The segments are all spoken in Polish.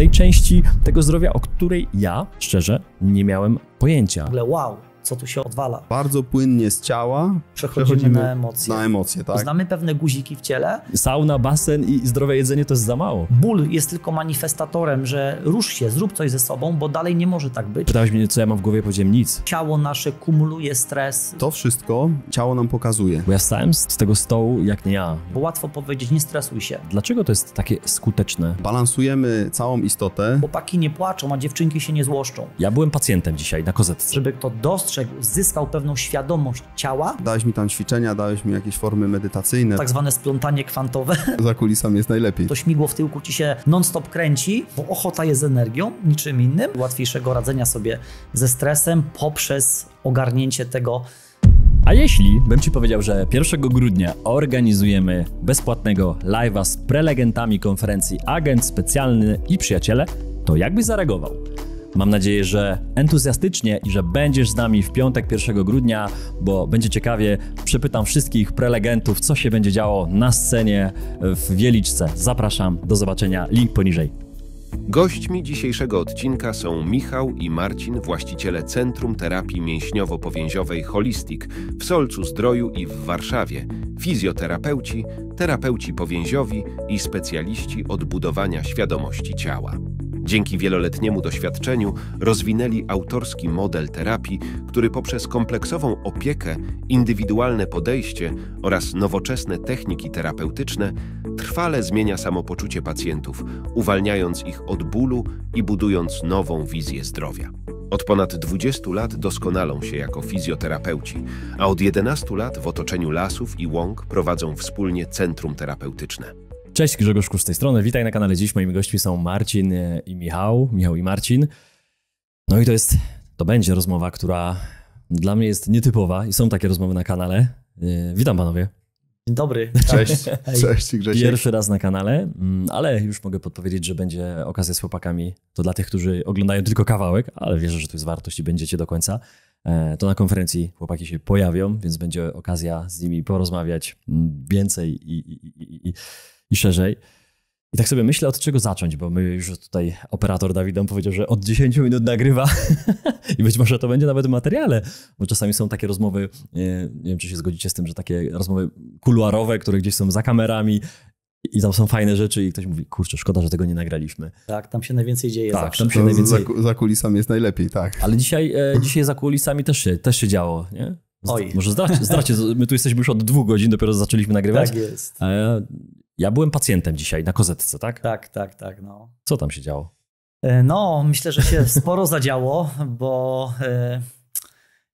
tej części tego zdrowia, o której ja, szczerze, nie miałem pojęcia. W ogóle wow, co tu się odwala. Bardzo płynnie z ciała Przechodzimy na emocje. Na emocje, tak. Znamy pewne guziki w ciele. Sauna, basen i zdrowe jedzenie to jest za mało. Ból jest tylko manifestatorem, że rusz się, zrób coś ze sobą, bo dalej nie może tak być. Pytałeś mnie, co ja mam w głowie, powiedziałem nic. Ciało nasze kumuluje stres. To wszystko ciało nam pokazuje. Bo ja stałem z tego stołu jak nie ja. Bo łatwo powiedzieć, nie stresuj się. Dlaczego to jest takie skuteczne? Balansujemy całą istotę. Chłopaki nie płaczą, a dziewczynki się nie złoszczą. Ja byłem pacjentem dzisiaj na kozetce. Żeby kto dostrzegł, zyskał pewną świadomość ciała, Dałeś mi tam ćwiczenia, dałeś mi jakieś formy medytacyjne. tak zwane splątanie kwantowe, Za kulisami jest najlepiej. to śmigło w tyłku ci się non-stop kręci, bo ochota jest energią, niczym innym. Łatwiejszego radzenia sobie ze stresem poprzez ogarnięcie tego. A jeśli bym ci powiedział, że 1 grudnia organizujemy bezpłatnego live'a z prelegentami konferencji Agent Specjalny i Przyjaciele, to jak byś zareagował? Mam nadzieję, że entuzjastycznie i że będziesz z nami w piątek 1 grudnia, bo będzie ciekawie. Przepytam wszystkich prelegentów, co się będzie działo na scenie w Wieliczce. Zapraszam, do zobaczenia, link poniżej. Gośćmi dzisiejszego odcinka są Michał i Marcin, właściciele Centrum Terapii Mięśniowo-Powięziowej Holistic w Solcu-Zdroju i w Warszawie, fizjoterapeuci, terapeuci powięziowi i specjaliści od budowania świadomości ciała. Dzięki wieloletniemu doświadczeniu rozwinęli autorski model terapii, który poprzez kompleksową opiekę, indywidualne podejście oraz nowoczesne techniki terapeutyczne trwale zmienia samopoczucie pacjentów, uwalniając ich od bólu i budując nową wizję zdrowia. Od ponad 20 lat doskonalą się jako fizjoterapeuci, a od 11 lat w otoczeniu lasów i łąk prowadzą wspólnie centrum terapeutyczne. Cześć, Grzegorz Kusz z tej strony. Witaj na kanale. Dziś moimi gośćmi są Marcin i Michał. Michał i Marcin. No i to będzie rozmowa, która dla mnie jest nietypowa i są takie rozmowy na kanale. Witam panowie. Dzień dobry. Cześć, cześć Grzesiek. Pierwszy raz na kanale, ale już mogę podpowiedzieć, że będzie okazja z chłopakami. To dla tych, którzy oglądają tylko kawałek, ale wierzę, że tu jest wartość i będziecie do końca. To na konferencji chłopaki się pojawią, więc będzie okazja z nimi porozmawiać więcej i szerzej. I tak sobie myślę, od czego zacząć, bo my już tutaj operator Dawid nam powiedział, że od 10 minut nagrywa i być może to będzie nawet w materiale, bo czasami są takie rozmowy, nie wiem, czy się zgodzicie z tym, że takie rozmowy kuluarowe, które gdzieś są za kamerami i tam są fajne rzeczy i ktoś mówi, kurczę, szkoda, że tego nie nagraliśmy. Tak, tam się najwięcej dzieje Tak, zawsze. tam się najwięcej... Za kulisami jest najlepiej, tak. Ale dzisiaj za kulisami też się działo, nie? Oj. Może zdradźcie, my tu jesteśmy już od 2 godzin, dopiero zaczęliśmy nagrywać. Tak jest. Ja byłem pacjentem dzisiaj na kozetce, tak? Tak. No. Co tam się działo? No, myślę, że się sporo zadziało, bo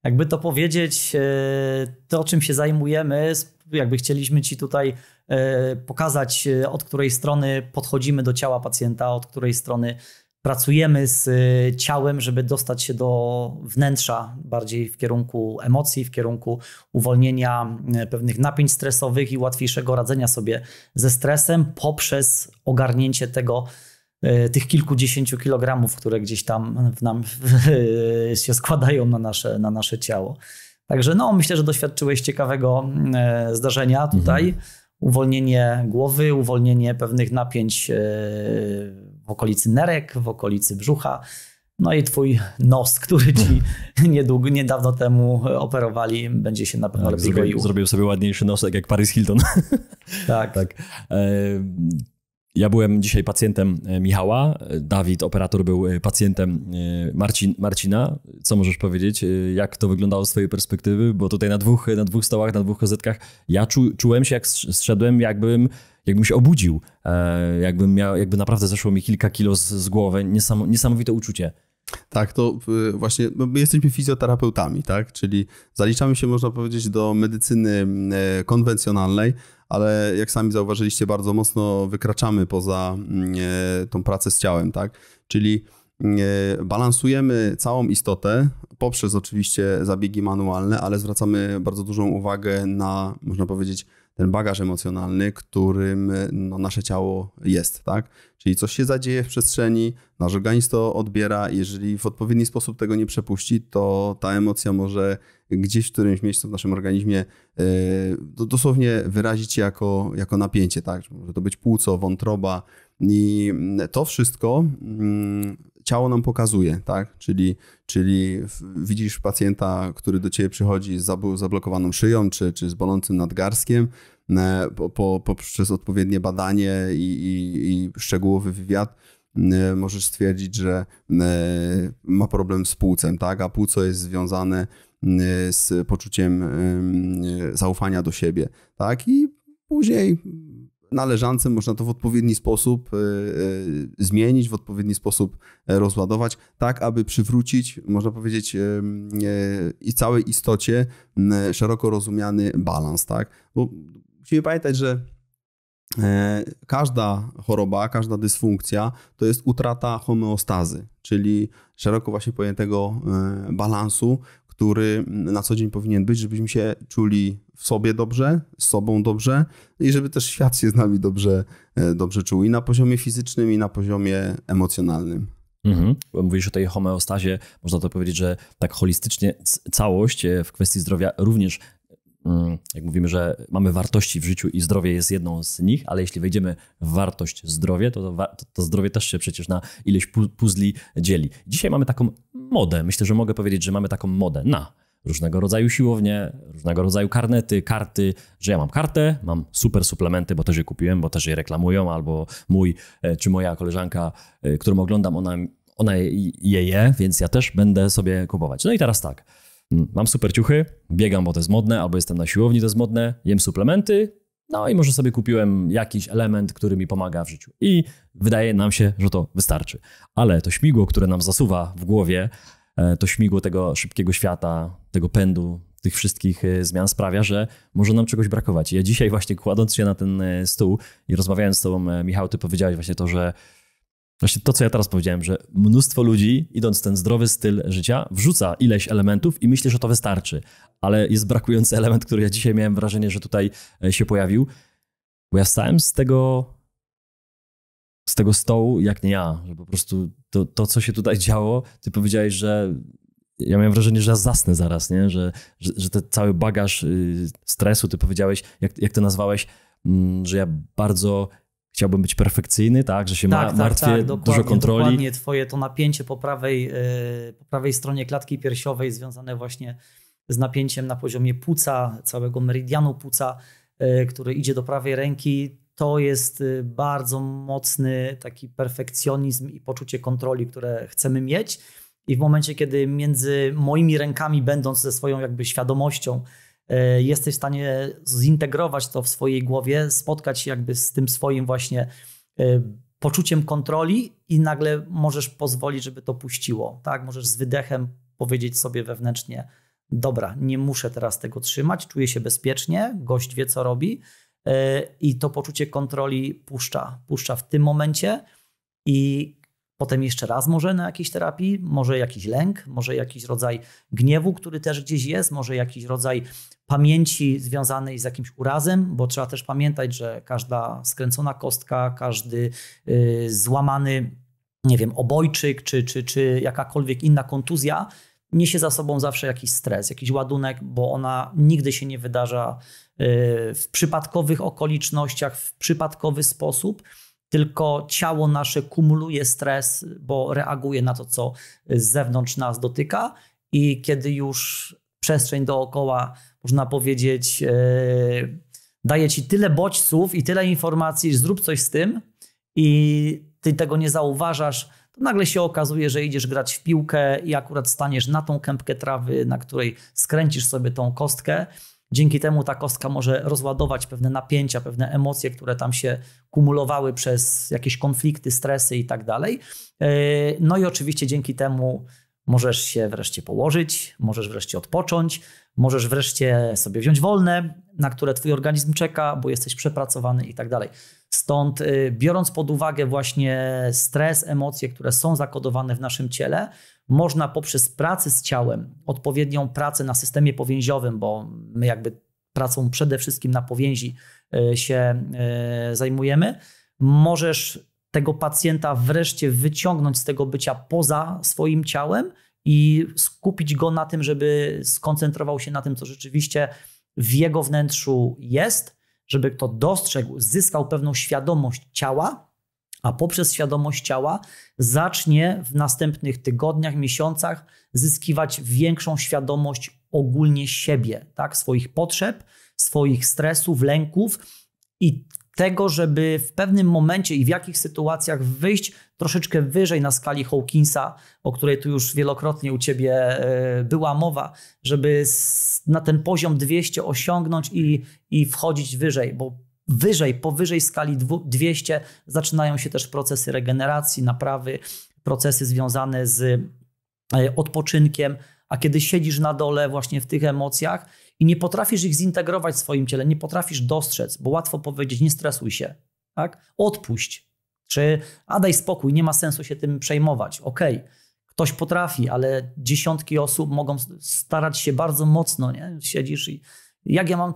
jakby to powiedzieć, to o czym się zajmujemy, jakby chcieliśmy ci tutaj pokazać, od której strony podchodzimy do ciała pacjenta, od której strony pracujemy z ciałem, żeby dostać się do wnętrza, bardziej w kierunku emocji, w kierunku uwolnienia pewnych napięć stresowych i łatwiejszego radzenia sobie ze stresem poprzez ogarnięcie tych kilkudziesięciu kilogramów, które gdzieś tam w nam się składają na nasze ciało. Także no, myślę, że doświadczyłeś ciekawego zdarzenia tutaj. Uwolnienie głowy, uwolnienie pewnych napięć w okolicy nerek, w okolicy brzucha. No i twój nos, który ci niedawno temu operowali, będzie się na pewno lepiej goił. Zrobił sobie ładniejszy nosek jak Paris Hilton. Tak. Ja byłem dzisiaj pacjentem Michała, Dawid, operator, był pacjentem Marcina. Co możesz powiedzieć, jak to wyglądało z twojej perspektywy? Bo tutaj na dwóch stołach, na 2 kozetkach ja czułem się, jak zszedłem, jakbym się obudził. Jakby naprawdę zeszło mi kilka kilo z głowy. Niesamowite uczucie. Tak, to właśnie my jesteśmy fizjoterapeutami, tak? Czyli zaliczamy się, można powiedzieć, do medycyny konwencjonalnej, ale jak sami zauważyliście, bardzo mocno wykraczamy poza tą pracę z ciałem, tak? Czyli balansujemy całą istotę poprzez oczywiście zabiegi manualne, ale zwracamy bardzo dużą uwagę na, można powiedzieć, ten bagaż emocjonalny, którym nasze ciało jest, tak? Czyli coś się zadzieje w przestrzeni, nasz organizm to odbiera i jeżeli w odpowiedni sposób tego nie przepuści, to ta emocja może gdzieś w którymś miejscu w naszym organizmie dosłownie wyrazić się jako napięcie, tak? Może to być płuco, wątroba, I to wszystko ciało nam pokazuje, tak? Czyli widzisz pacjenta, który do ciebie przychodzi z zablokowaną szyją czy z bolącym nadgarstkiem, poprzez odpowiednie badanie i szczegółowy wywiad możesz stwierdzić, że ma problem z płucem, tak? A płuco jest związane z poczuciem zaufania do siebie, tak? I później na leżance można to w odpowiedni sposób zmienić, w odpowiedni sposób rozładować, tak aby przywrócić, można powiedzieć, i całej istocie szeroko rozumiany balans, tak? Bo musimy pamiętać, że każda choroba, każda dysfunkcja to jest utrata homeostazy, czyli szeroko właśnie pojętego balansu, który na co dzień powinien być, żebyśmy się czuli w sobie dobrze, z sobą dobrze i żeby też świat się z nami dobrze czuł i na poziomie fizycznym, i na poziomie emocjonalnym. Mówisz o tej homeostazie, można to powiedzieć, że tak holistycznie całość w kwestii zdrowia również, jak mówimy, że mamy wartości w życiu i zdrowie jest jedną z nich, ale jeśli wejdziemy w wartość zdrowie, to zdrowie też się przecież na ileś puzli dzieli. Dzisiaj mamy taką modę, myślę, że mogę powiedzieć, że mamy taką modę na różnego rodzaju siłownie, różnego rodzaju karty, że ja mam kartę, mam super suplementy, bo też je kupiłem, bo też je reklamują, albo mój czy moja koleżanka, którą oglądam, ona je, więc ja też będę sobie kupować. No i teraz tak, mam super ciuchy, biegam, bo to jest modne, albo jestem na siłowni, to jest modne, jem suplementy, no i może sobie kupiłem jakiś element, który mi pomaga w życiu. I wydaje nam się, że to wystarczy. Ale to śmigło, które nam zasuwa w głowie, to śmigło tego szybkiego świata, tego pędu, tych wszystkich zmian sprawia, że może nam czegoś brakować. Ja dzisiaj właśnie kładąc się na ten stół i rozmawiając z tobą, Michał, ty powiedziałeś właśnie to, że właśnie to, co ja teraz powiedziałem, że mnóstwo ludzi, idąc w ten zdrowy styl życia, wrzuca ileś elementów i myśli, że to wystarczy. Ale jest brakujący element, który ja dzisiaj miałem wrażenie, że tutaj się pojawił. Bo ja wstałem z tego stołu, jak nie ja, że po prostu to co się tutaj działo, ty powiedziałeś, że ja miałem wrażenie, że ja zasnę zaraz, nie? Że ten cały bagaż stresu, ty powiedziałeś, jak to nazwałeś, że ja bardzo chciałbym być perfekcyjny, tak? Że się martwię, dużo kontroli. Dokładnie, twoje to napięcie po prawej stronie klatki piersiowej związane właśnie z napięciem na poziomie płuca, całego meridianu płuca, który idzie do prawej ręki, to jest bardzo mocny taki perfekcjonizm i poczucie kontroli, które chcemy mieć. I w momencie, kiedy między moimi rękami, będąc ze swoją jakby świadomością, jesteś w stanie zintegrować to w swojej głowie, spotkać się jakby z tym swoim właśnie poczuciem kontroli i nagle możesz pozwolić, żeby to puściło. Tak? Możesz z wydechem powiedzieć sobie wewnętrznie, dobra, nie muszę teraz tego trzymać, czuję się bezpiecznie, gość wie, co robi i to poczucie kontroli puszcza w tym momencie i potem jeszcze raz może na jakiejś terapii, może jakiś lęk, może jakiś rodzaj gniewu, który też gdzieś jest, może jakiś rodzaj pamięci związanej z jakimś urazem, bo trzeba też pamiętać, że każda skręcona kostka, każdy złamany, nie wiem, obojczyk czy jakakolwiek inna kontuzja niesie za sobą zawsze jakiś stres, jakiś ładunek, bo ona nigdy się nie wydarza w przypadkowych okolicznościach, w przypadkowy sposób, tylko ciało nasze kumuluje stres, bo reaguje na to, co z zewnątrz nas dotyka i kiedy już przestrzeń dookoła, można powiedzieć, daje ci tyle bodźców i tyle informacji, że zrób coś z tym i ty tego nie zauważasz, to nagle się okazuje, że idziesz grać w piłkę i akurat staniesz na tą kępkę trawy, na której skręcisz sobie tą kostkę. Dzięki temu ta kostka może rozładować pewne napięcia, pewne emocje, które tam się kumulowały przez jakieś konflikty, stresy i tak dalej. No i oczywiście dzięki temu możesz się wreszcie położyć, możesz wreszcie odpocząć, możesz wreszcie sobie wziąć wolne, na które twój organizm czeka, bo jesteś przepracowany i tak dalej. Stąd biorąc pod uwagę właśnie stres, emocje, które są zakodowane w naszym ciele, można poprzez pracę z ciałem, odpowiednią pracę na systemie powięziowym, bo my jakby pracą przede wszystkim na powięzi się zajmujemy, możesz tego pacjenta wreszcie wyciągnąć z tego bycia poza swoim ciałem i skupić go na tym, żeby skoncentrował się na tym, co rzeczywiście w jego wnętrzu jest, żeby to dostrzegł, zyskał pewną świadomość ciała, a poprzez świadomość ciała zacznie w następnych tygodniach, miesiącach zyskiwać większą świadomość ogólnie siebie, tak? Swoich potrzeb, swoich stresów, lęków i tego, żeby w pewnym momencie i w jakich sytuacjach wyjść troszeczkę wyżej na skali Hawkinsa, o której tu już wielokrotnie u Ciebie była mowa, żeby na ten poziom 200 osiągnąć i wchodzić wyżej, bo powyżej skali 200 zaczynają się też procesy regeneracji, naprawy, procesy związane z odpoczynkiem, a kiedy siedzisz na dole właśnie w tych emocjach i nie potrafisz ich zintegrować w swoim ciele, nie potrafisz dostrzec, bo łatwo powiedzieć, nie stresuj się, tak? Odpuść, czy daj spokój, nie ma sensu się tym przejmować. Okej, ktoś potrafi, ale dziesiątki osób mogą starać się bardzo mocno, nie? Siedzisz i jak ja mam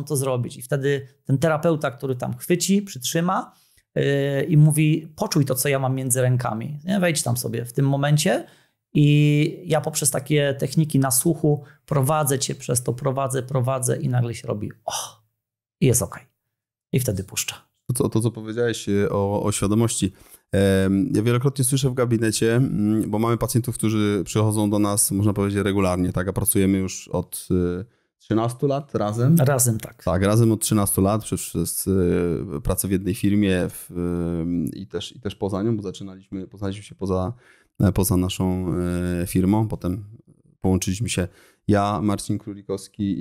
to zrobić, I wtedy ten terapeuta, który tam chwyci, przytrzyma i mówi, poczuj to, co ja mam między rękami, nie? Wejdź tam sobie w tym momencie. I ja poprzez takie techniki na słuchu prowadzę cię przez to, prowadzę i nagle się robi i jest okej. I wtedy puszcza. To, co powiedziałeś o świadomości. Ja wielokrotnie słyszę w gabinecie, bo mamy pacjentów, którzy przychodzą do nas, można powiedzieć, regularnie, tak? A pracujemy już od 13 lat razem. Razem, tak. Tak, razem od 13 lat przez pracę w jednej firmie i też poza nią, bo poznaliśmy się poza naszą firmą. Potem połączyliśmy się ja, Marcin Królikowski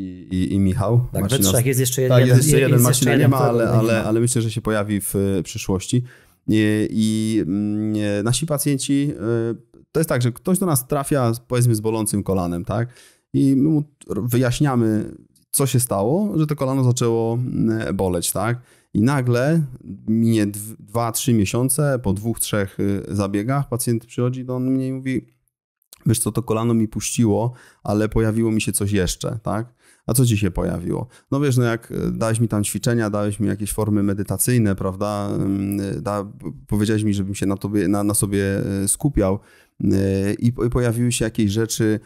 i Michał. Tak, we trzech jest jeszcze jeden. Tak, jest jeszcze jeden. Marcina nie ma, ale myślę, że się pojawi w przyszłości. I nasi pacjenci, to jest tak, że ktoś do nas trafia powiedzmy z bolącym kolanem, tak? I my mu wyjaśniamy, co się stało, że to kolano zaczęło boleć, tak? I nagle minie 2-3 miesiące, po 2-3 zabiegach pacjent przychodzi do mnie i mówi, wiesz co, to kolano mi puściło, ale pojawiło mi się coś jeszcze, tak? A co ci się pojawiło? No wiesz, no jak dałeś mi tam ćwiczenia, dałeś mi jakieś formy medytacyjne, prawda? Powiedziałeś mi, żebym się na sobie skupiał i pojawiły się jakieś rzeczy,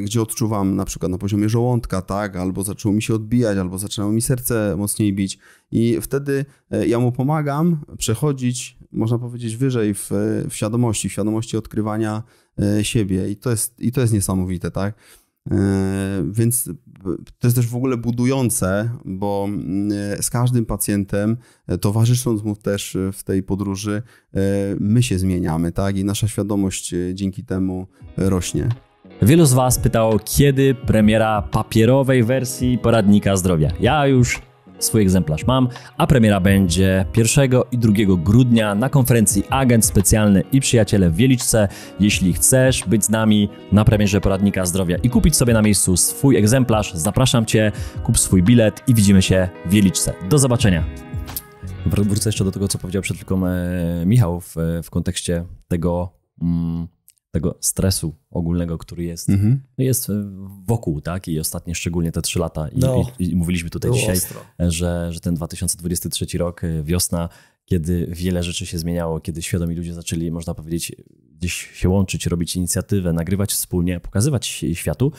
gdzie odczuwam na przykład na poziomie żołądka, tak? Albo zaczęło mi się odbijać, albo zaczęło mi serce mocniej bić i wtedy ja mu pomagam przechodzić, można powiedzieć, wyżej w świadomości odkrywania siebie i to jest niesamowite, tak? Więc to jest też w ogóle budujące, bo z każdym pacjentem, towarzysząc mu też w tej podróży, my się zmieniamy, tak? I nasza świadomość dzięki temu rośnie. Wielu z Was pytało, kiedy premiera papierowej wersji poradnika zdrowia. Ja już swój egzemplarz mam, a premiera będzie 1 i 2 grudnia na konferencji Agent Specjalny i Przyjaciele w Wieliczce. Jeśli chcesz być z nami na premierze poradnika zdrowia i kupić sobie na miejscu swój egzemplarz, zapraszam Cię, kup swój bilet i widzimy się w Wieliczce. Do zobaczenia. Wrócę jeszcze do tego, co powiedział przed chwilą Michał w kontekście tego stresu ogólnego, który jest wokół, tak? I ostatnie szczególnie te 3 lata. I mówiliśmy tutaj dzisiaj, że ten 2023 rok, wiosna, kiedy wiele rzeczy się zmieniało, kiedy świadomi ludzie zaczęli, można powiedzieć, gdzieś się łączyć, robić inicjatywę, nagrywać wspólnie, pokazywać światu,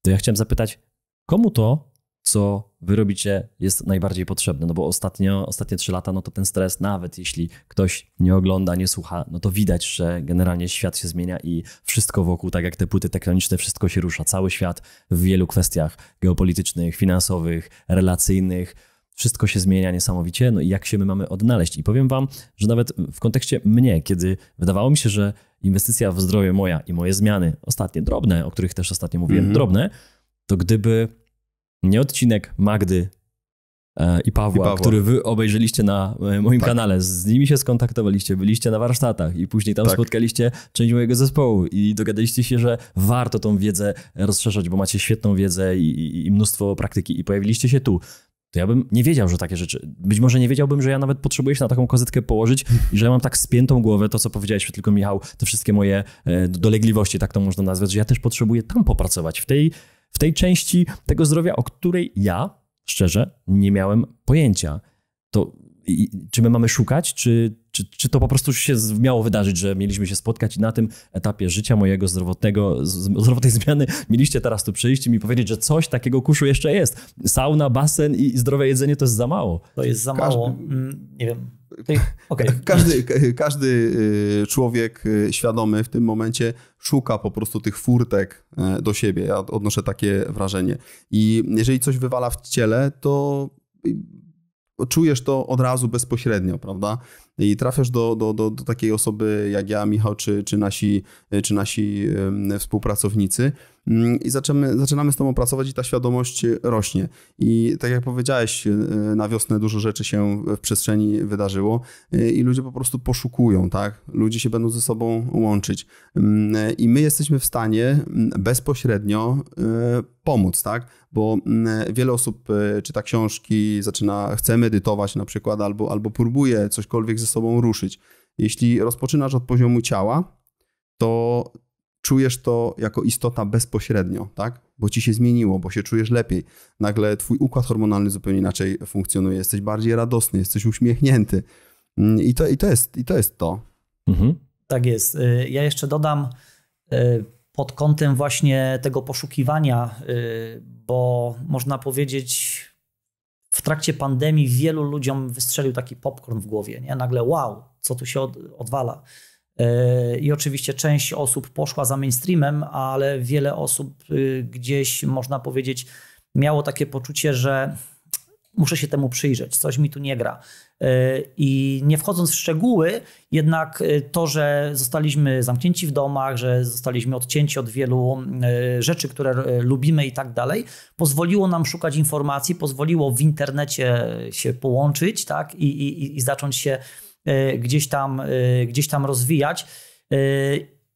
to ja chciałem zapytać, komu to, co wy robicie, jest najbardziej potrzebne? No bo ostatnie 3 lata, no to ten stres, nawet jeśli ktoś nie ogląda, nie słucha, no to widać, że generalnie świat się zmienia i wszystko wokół, tak jak te płyty tektoniczne, wszystko się rusza. Cały świat w wielu kwestiach geopolitycznych, finansowych, relacyjnych, wszystko się zmienia niesamowicie. No i jak się my mamy odnaleźć? I powiem wam, że nawet w kontekście mnie, kiedy wydawało mi się, że inwestycja w zdrowie moja i moje zmiany, ostatnie drobne, o których też ostatnio mówiłem, drobne, to gdyby nie odcinek Magdy i Pawła, który wy obejrzeliście na moim kanale, z nimi się skontaktowaliście, byliście na warsztatach i później tam spotkaliście część mojego zespołu i dogadaliście się, że warto tą wiedzę rozszerzać, bo macie świetną wiedzę i mnóstwo praktyki i pojawiliście się tu. To ja bym nie wiedział, że takie rzeczy... Być może nie wiedziałbym, że ja nawet potrzebuję się na taką kozetkę położyć i że ja mam tak spiętą głowę, to co powiedziałeś tylko Michał, te wszystkie moje dolegliwości, tak to można nazwać, że ja też potrzebuję tam popracować, w tej części tego zdrowia, o której ja, szczerze, nie miałem pojęcia. To czy my mamy szukać, czy Czy to po prostu się miało wydarzyć, że mieliśmy się spotkać i na tym etapie życia mojego zdrowotnej zmiany mieliście teraz tu przyjść i mi powiedzieć, że coś takiego, Kuszu, jeszcze jest. Sauna, basen i zdrowe jedzenie to jest za mało. To jest za mało. Nie wiem. Okay. Każdy człowiek świadomy w tym momencie szuka po prostu tych furtek do siebie. Ja odnoszę takie wrażenie. I jeżeli coś wywala w ciele, to czujesz to od razu bezpośrednio, prawda? I trafiasz do takiej osoby jak ja, Michał, czy nasi współpracownicy i zaczynamy z tobą pracować i ta świadomość rośnie. I tak jak powiedziałeś, na wiosnę dużo rzeczy się w przestrzeni wydarzyło i ludzie po prostu poszukują, tak? Ludzie się będą ze sobą łączyć. I my jesteśmy w stanie bezpośrednio pomóc, tak? Bo wiele osób czyta książki, chce medytować na przykład, albo próbuje cośkolwiek ze sobą ruszyć. Jeśli rozpoczynasz od poziomu ciała, to czujesz to jako istota bezpośrednio, tak? Bo ci się zmieniło, bo się czujesz lepiej. Nagle twój układ hormonalny zupełnie inaczej funkcjonuje. Jesteś bardziej radosny, jesteś uśmiechnięty. I to jest to. Mhm. Tak jest. Ja jeszcze dodam pod kątem właśnie tego poszukiwania, bo można powiedzieć, w trakcie pandemii wielu ludziom wystrzelił taki popcorn w głowie. Nie? Nagle wow, co tu się odwala. I oczywiście część osób poszła za mainstreamem, ale wiele osób gdzieś, można powiedzieć, miało takie poczucie, że muszę się temu przyjrzeć, coś mi tu nie gra. I nie wchodząc w szczegóły, jednak to, że zostaliśmy zamknięci w domach, że zostaliśmy odcięci od wielu rzeczy, które lubimy i tak dalej, pozwoliło nam szukać informacji, pozwoliło w internecie się połączyć, tak? I zacząć się gdzieś tam rozwijać.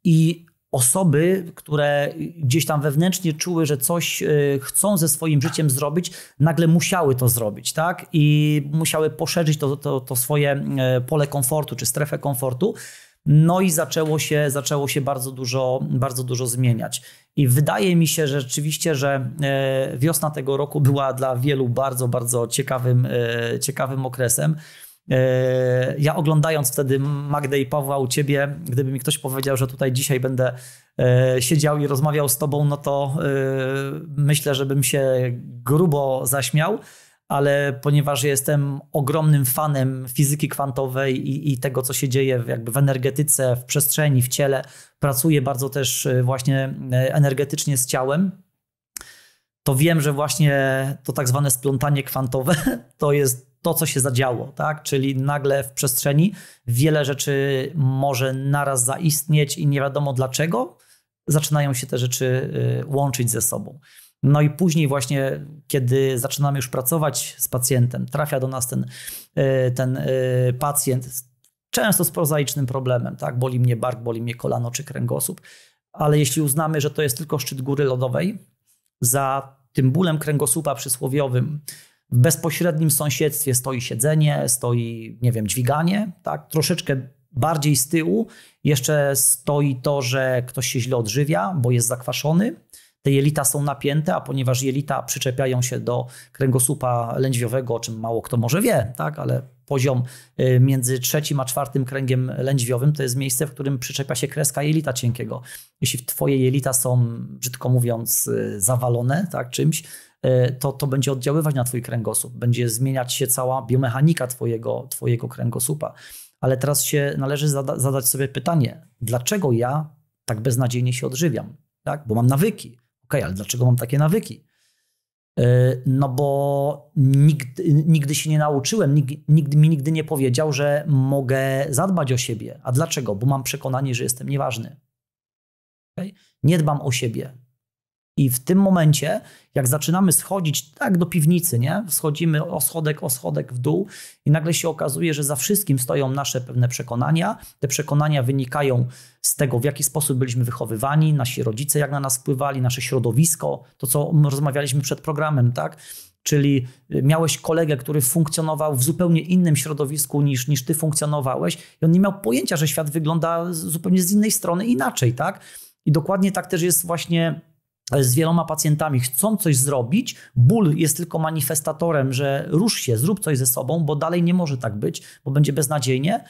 I osoby, które gdzieś tam wewnętrznie czuły, że coś chcą ze swoim życiem zrobić, nagle musiały to zrobić, tak? I musiały poszerzyć to swoje pole komfortu, czy strefę komfortu. No i zaczęło się bardzo dużo zmieniać. I wydaje mi się, że rzeczywiście, że wiosna tego roku była dla wielu bardzo, bardzo ciekawym okresem. Ja oglądając wtedy Magdę i Pawła u ciebie, gdyby mi ktoś powiedział, że tutaj dzisiaj będę siedział i rozmawiał z tobą, no to myślę, że bym się grubo zaśmiał, ale ponieważ jestem ogromnym fanem fizyki kwantowej i tego, co się dzieje jakby w energetyce, w przestrzeni, w ciele, pracuję bardzo też właśnie energetycznie z ciałem, to wiem, że właśnie to tak zwane splątanie kwantowe to jest to, co się zadziało, tak? Czyli nagle w przestrzeni wiele rzeczy może naraz zaistnieć i nie wiadomo dlaczego zaczynają się te rzeczy łączyć ze sobą. No i później właśnie, kiedy zaczynamy już pracować z pacjentem, trafia do nas ten pacjent często z prozaicznym problemem, tak? Boli mnie bark, boli mnie kolano czy kręgosłup, ale jeśli uznamy, że to jest tylko szczyt góry lodowej, za tym bólem kręgosłupa przysłowiowym w bezpośrednim sąsiedztwie stoi siedzenie, stoi, nie wiem, dźwiganie, tak? Troszeczkę bardziej z tyłu jeszcze stoi to, że ktoś się źle odżywia, bo jest zakwaszony. Te jelita są napięte, a ponieważ jelita przyczepiają się do kręgosłupa lędźwiowego, o czym mało kto może wie, tak? Ale poziom między 3. a 4. kręgiem lędźwiowym to jest miejsce, w którym przyczepia się kreska jelita cienkiego. Jeśli twoje jelita są, brzydko mówiąc, zawalone, tak, czymś, to będzie oddziaływać na twój kręgosłup. Będzie zmieniać się cała biomechanika twojego kręgosłupa. Ale teraz się należy zadać sobie pytanie, dlaczego ja tak beznadziejnie się odżywiam? Tak? Bo mam nawyki. Okej, ale dlaczego mam takie nawyki? No bo nigdy się nie nauczyłem, nikt mi nigdy nie powiedział, że mogę zadbać o siebie. A dlaczego? Bo mam przekonanie, że jestem nieważny. Okay? Nie dbam o siebie. I w tym momencie, jak zaczynamy schodzić tak do piwnicy, nie? Schodzimy o schodek w dół i nagle się okazuje, że za wszystkim stoją nasze pewne przekonania. Te przekonania wynikają z tego, w jaki sposób byliśmy wychowywani, nasi rodzice jak na nas wpływali, nasze środowisko, to co rozmawialiśmy przed programem, tak? Czyli miałeś kolegę, który funkcjonował w zupełnie innym środowisku niż ty funkcjonowałeś i on nie miał pojęcia, że świat wygląda zupełnie z innej strony inaczej, tak? I dokładnie tak też jest właśnie z wieloma pacjentami. Chcą coś zrobić, ból jest tylko manifestatorem, że rusz się, zrób coś ze sobą, bo dalej nie może tak być, bo będzie beznadziejnie.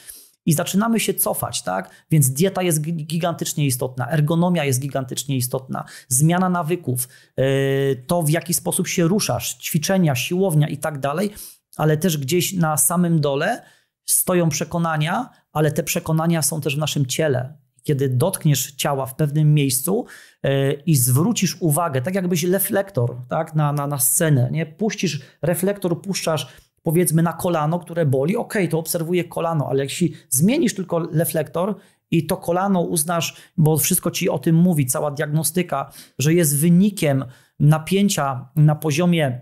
i zaczynamy się cofać, tak? Więc dieta jest gigantycznie istotna, ergonomia jest gigantycznie istotna, zmiana nawyków, to w jaki sposób się ruszasz, ćwiczenia, siłownia i tak dalej, ale też gdzieś na samym dole stoją przekonania, ale te przekonania są też w naszym ciele. Kiedy dotkniesz ciała w pewnym miejscu i zwrócisz uwagę, tak jakbyś reflektor, tak, na scenę, nie? Puścisz reflektor, puszczasz powiedzmy na kolano, które boli, to obserwuję kolano, ale jeśli zmienisz tylko reflektor i to kolano uznasz, bo wszystko ci o tym mówi, cała diagnostyka, że jest wynikiem napięcia na poziomie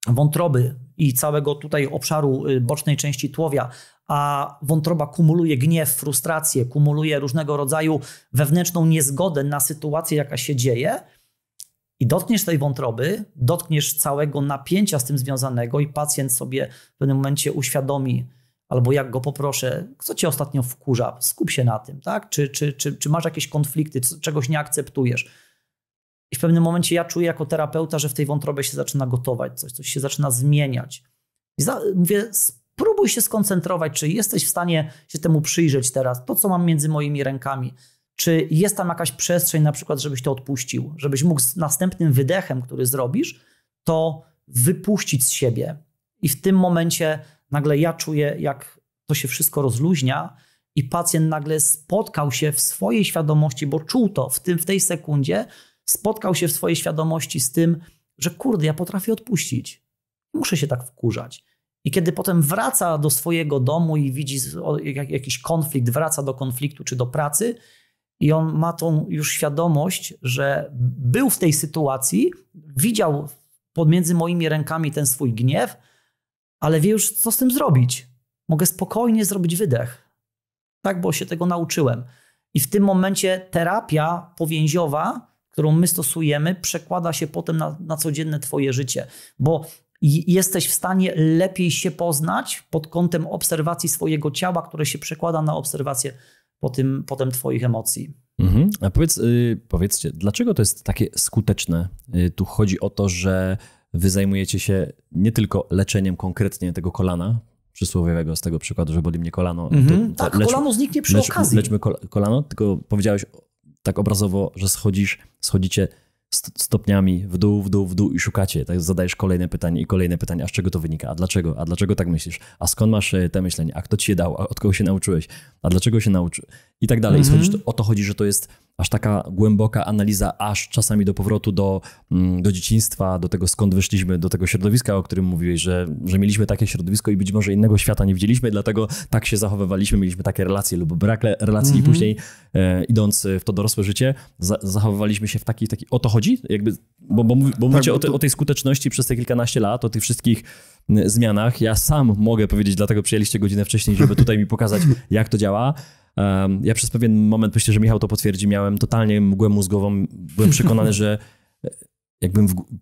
wątroby i całego tutaj obszaru bocznej części tułowia, a wątroba kumuluje gniew, frustrację, kumuluje różnego rodzaju wewnętrzną niezgodę na sytuację, jaka się dzieje, i dotkniesz tej wątroby, dotkniesz całego napięcia z tym związanego i pacjent sobie w pewnym momencie uświadomi, albo jak go poproszę, co cię ostatnio wkurza, skup się na tym, tak? Czy masz jakieś konflikty, czegoś nie akceptujesz. I w pewnym momencie ja czuję jako terapeuta, że w tej wątrobie się zaczyna gotować coś się zaczyna zmieniać. I mówię, spróbuj się skoncentrować, czy jesteś w stanie się temu przyjrzeć teraz, to co mam między moimi rękami. Czy jest tam jakaś przestrzeń na przykład, żebyś to odpuścił, żebyś mógł z następnym wydechem, który zrobisz, to wypuścić z siebie. I w tym momencie nagle ja czuję, jak to się wszystko rozluźnia i pacjent nagle spotkał się w swojej świadomości, bo czuł to w tej sekundzie, spotkał się w swojej świadomości z tym, że kurde, ja potrafię odpuścić. Muszę się tak wkurzać. I kiedy potem wraca do swojego domu i widzi jakiś konflikt, wraca do konfliktu czy do pracy i on ma tą już świadomość, że był w tej sytuacji, widział pomiędzy moimi rękami ten swój gniew, ale wie już, co z tym zrobić. Mogę spokojnie zrobić wydech. Tak, bo się tego nauczyłem. I w tym momencie terapia powięziowa, którą my stosujemy, przekłada się potem na codzienne twoje życie. Bo jesteś w stanie lepiej się poznać pod kątem obserwacji swojego ciała, które się przekłada na obserwację potem twoich emocji. Mhm. A powiedzcie, dlaczego to jest takie skuteczne? Tu chodzi o to, że wy zajmujecie się nie tylko leczeniem konkretnie tego kolana, przysłowiowego z tego przykładu, że boli mnie kolano. Kolano zniknie przy okazji. Leczmy kolano, tylko powiedziałeś tak obrazowo, że schodzicie stopniami w dół i szukacie. Tak zadajesz kolejne pytanie, a z czego to wynika? A dlaczego tak myślisz? A skąd masz te myślenie? A kto ci je dał? A od kogo się nauczyłeś? A dlaczego się nauczył? I tak dalej. O to chodzi, że to jest aż taka głęboka analiza, aż czasami do powrotu do dzieciństwa, do tego skąd wyszliśmy, do tego środowiska, o którym mówiłeś, że mieliśmy takie środowisko i być może innego świata nie widzieliśmy, dlatego tak się zachowywaliśmy, mieliśmy takie relacje lub brak relacji i później idąc w to dorosłe życie, zachowywaliśmy się w taki... O to chodzi? Bo mówicie o tej skuteczności przez te kilkanaście lat, o tych wszystkich zmianach. Ja sam mogę powiedzieć, dlatego przyjęliście godzinę wcześniej, żeby tutaj mi pokazać, jak to działa. Ja przez pewien moment, myślę, że Michał to potwierdzi, miałem totalnie mgłę mózgową. Byłem przekonany, że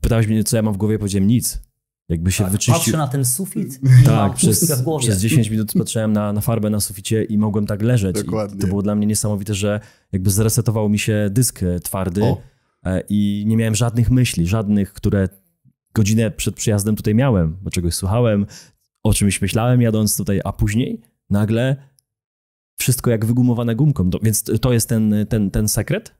pytałeś mnie, co ja mam w głowie, powiedziałem nic. Jakby się wyczyścił. Patrzę na ten sufit. Tak, przez 10 minut patrzyłem na farbę na suficie i mogłem tak leżeć. I to było dla mnie niesamowite, że jakby zresetował mi się dysk twardy i nie miałem żadnych myśli, które godzinę przed przyjazdem tutaj miałem, bo czegoś słuchałem, o czymś myślałem jadąc tutaj, a później nagle wszystko jak wygumowane gumką. Więc to jest ten sekret?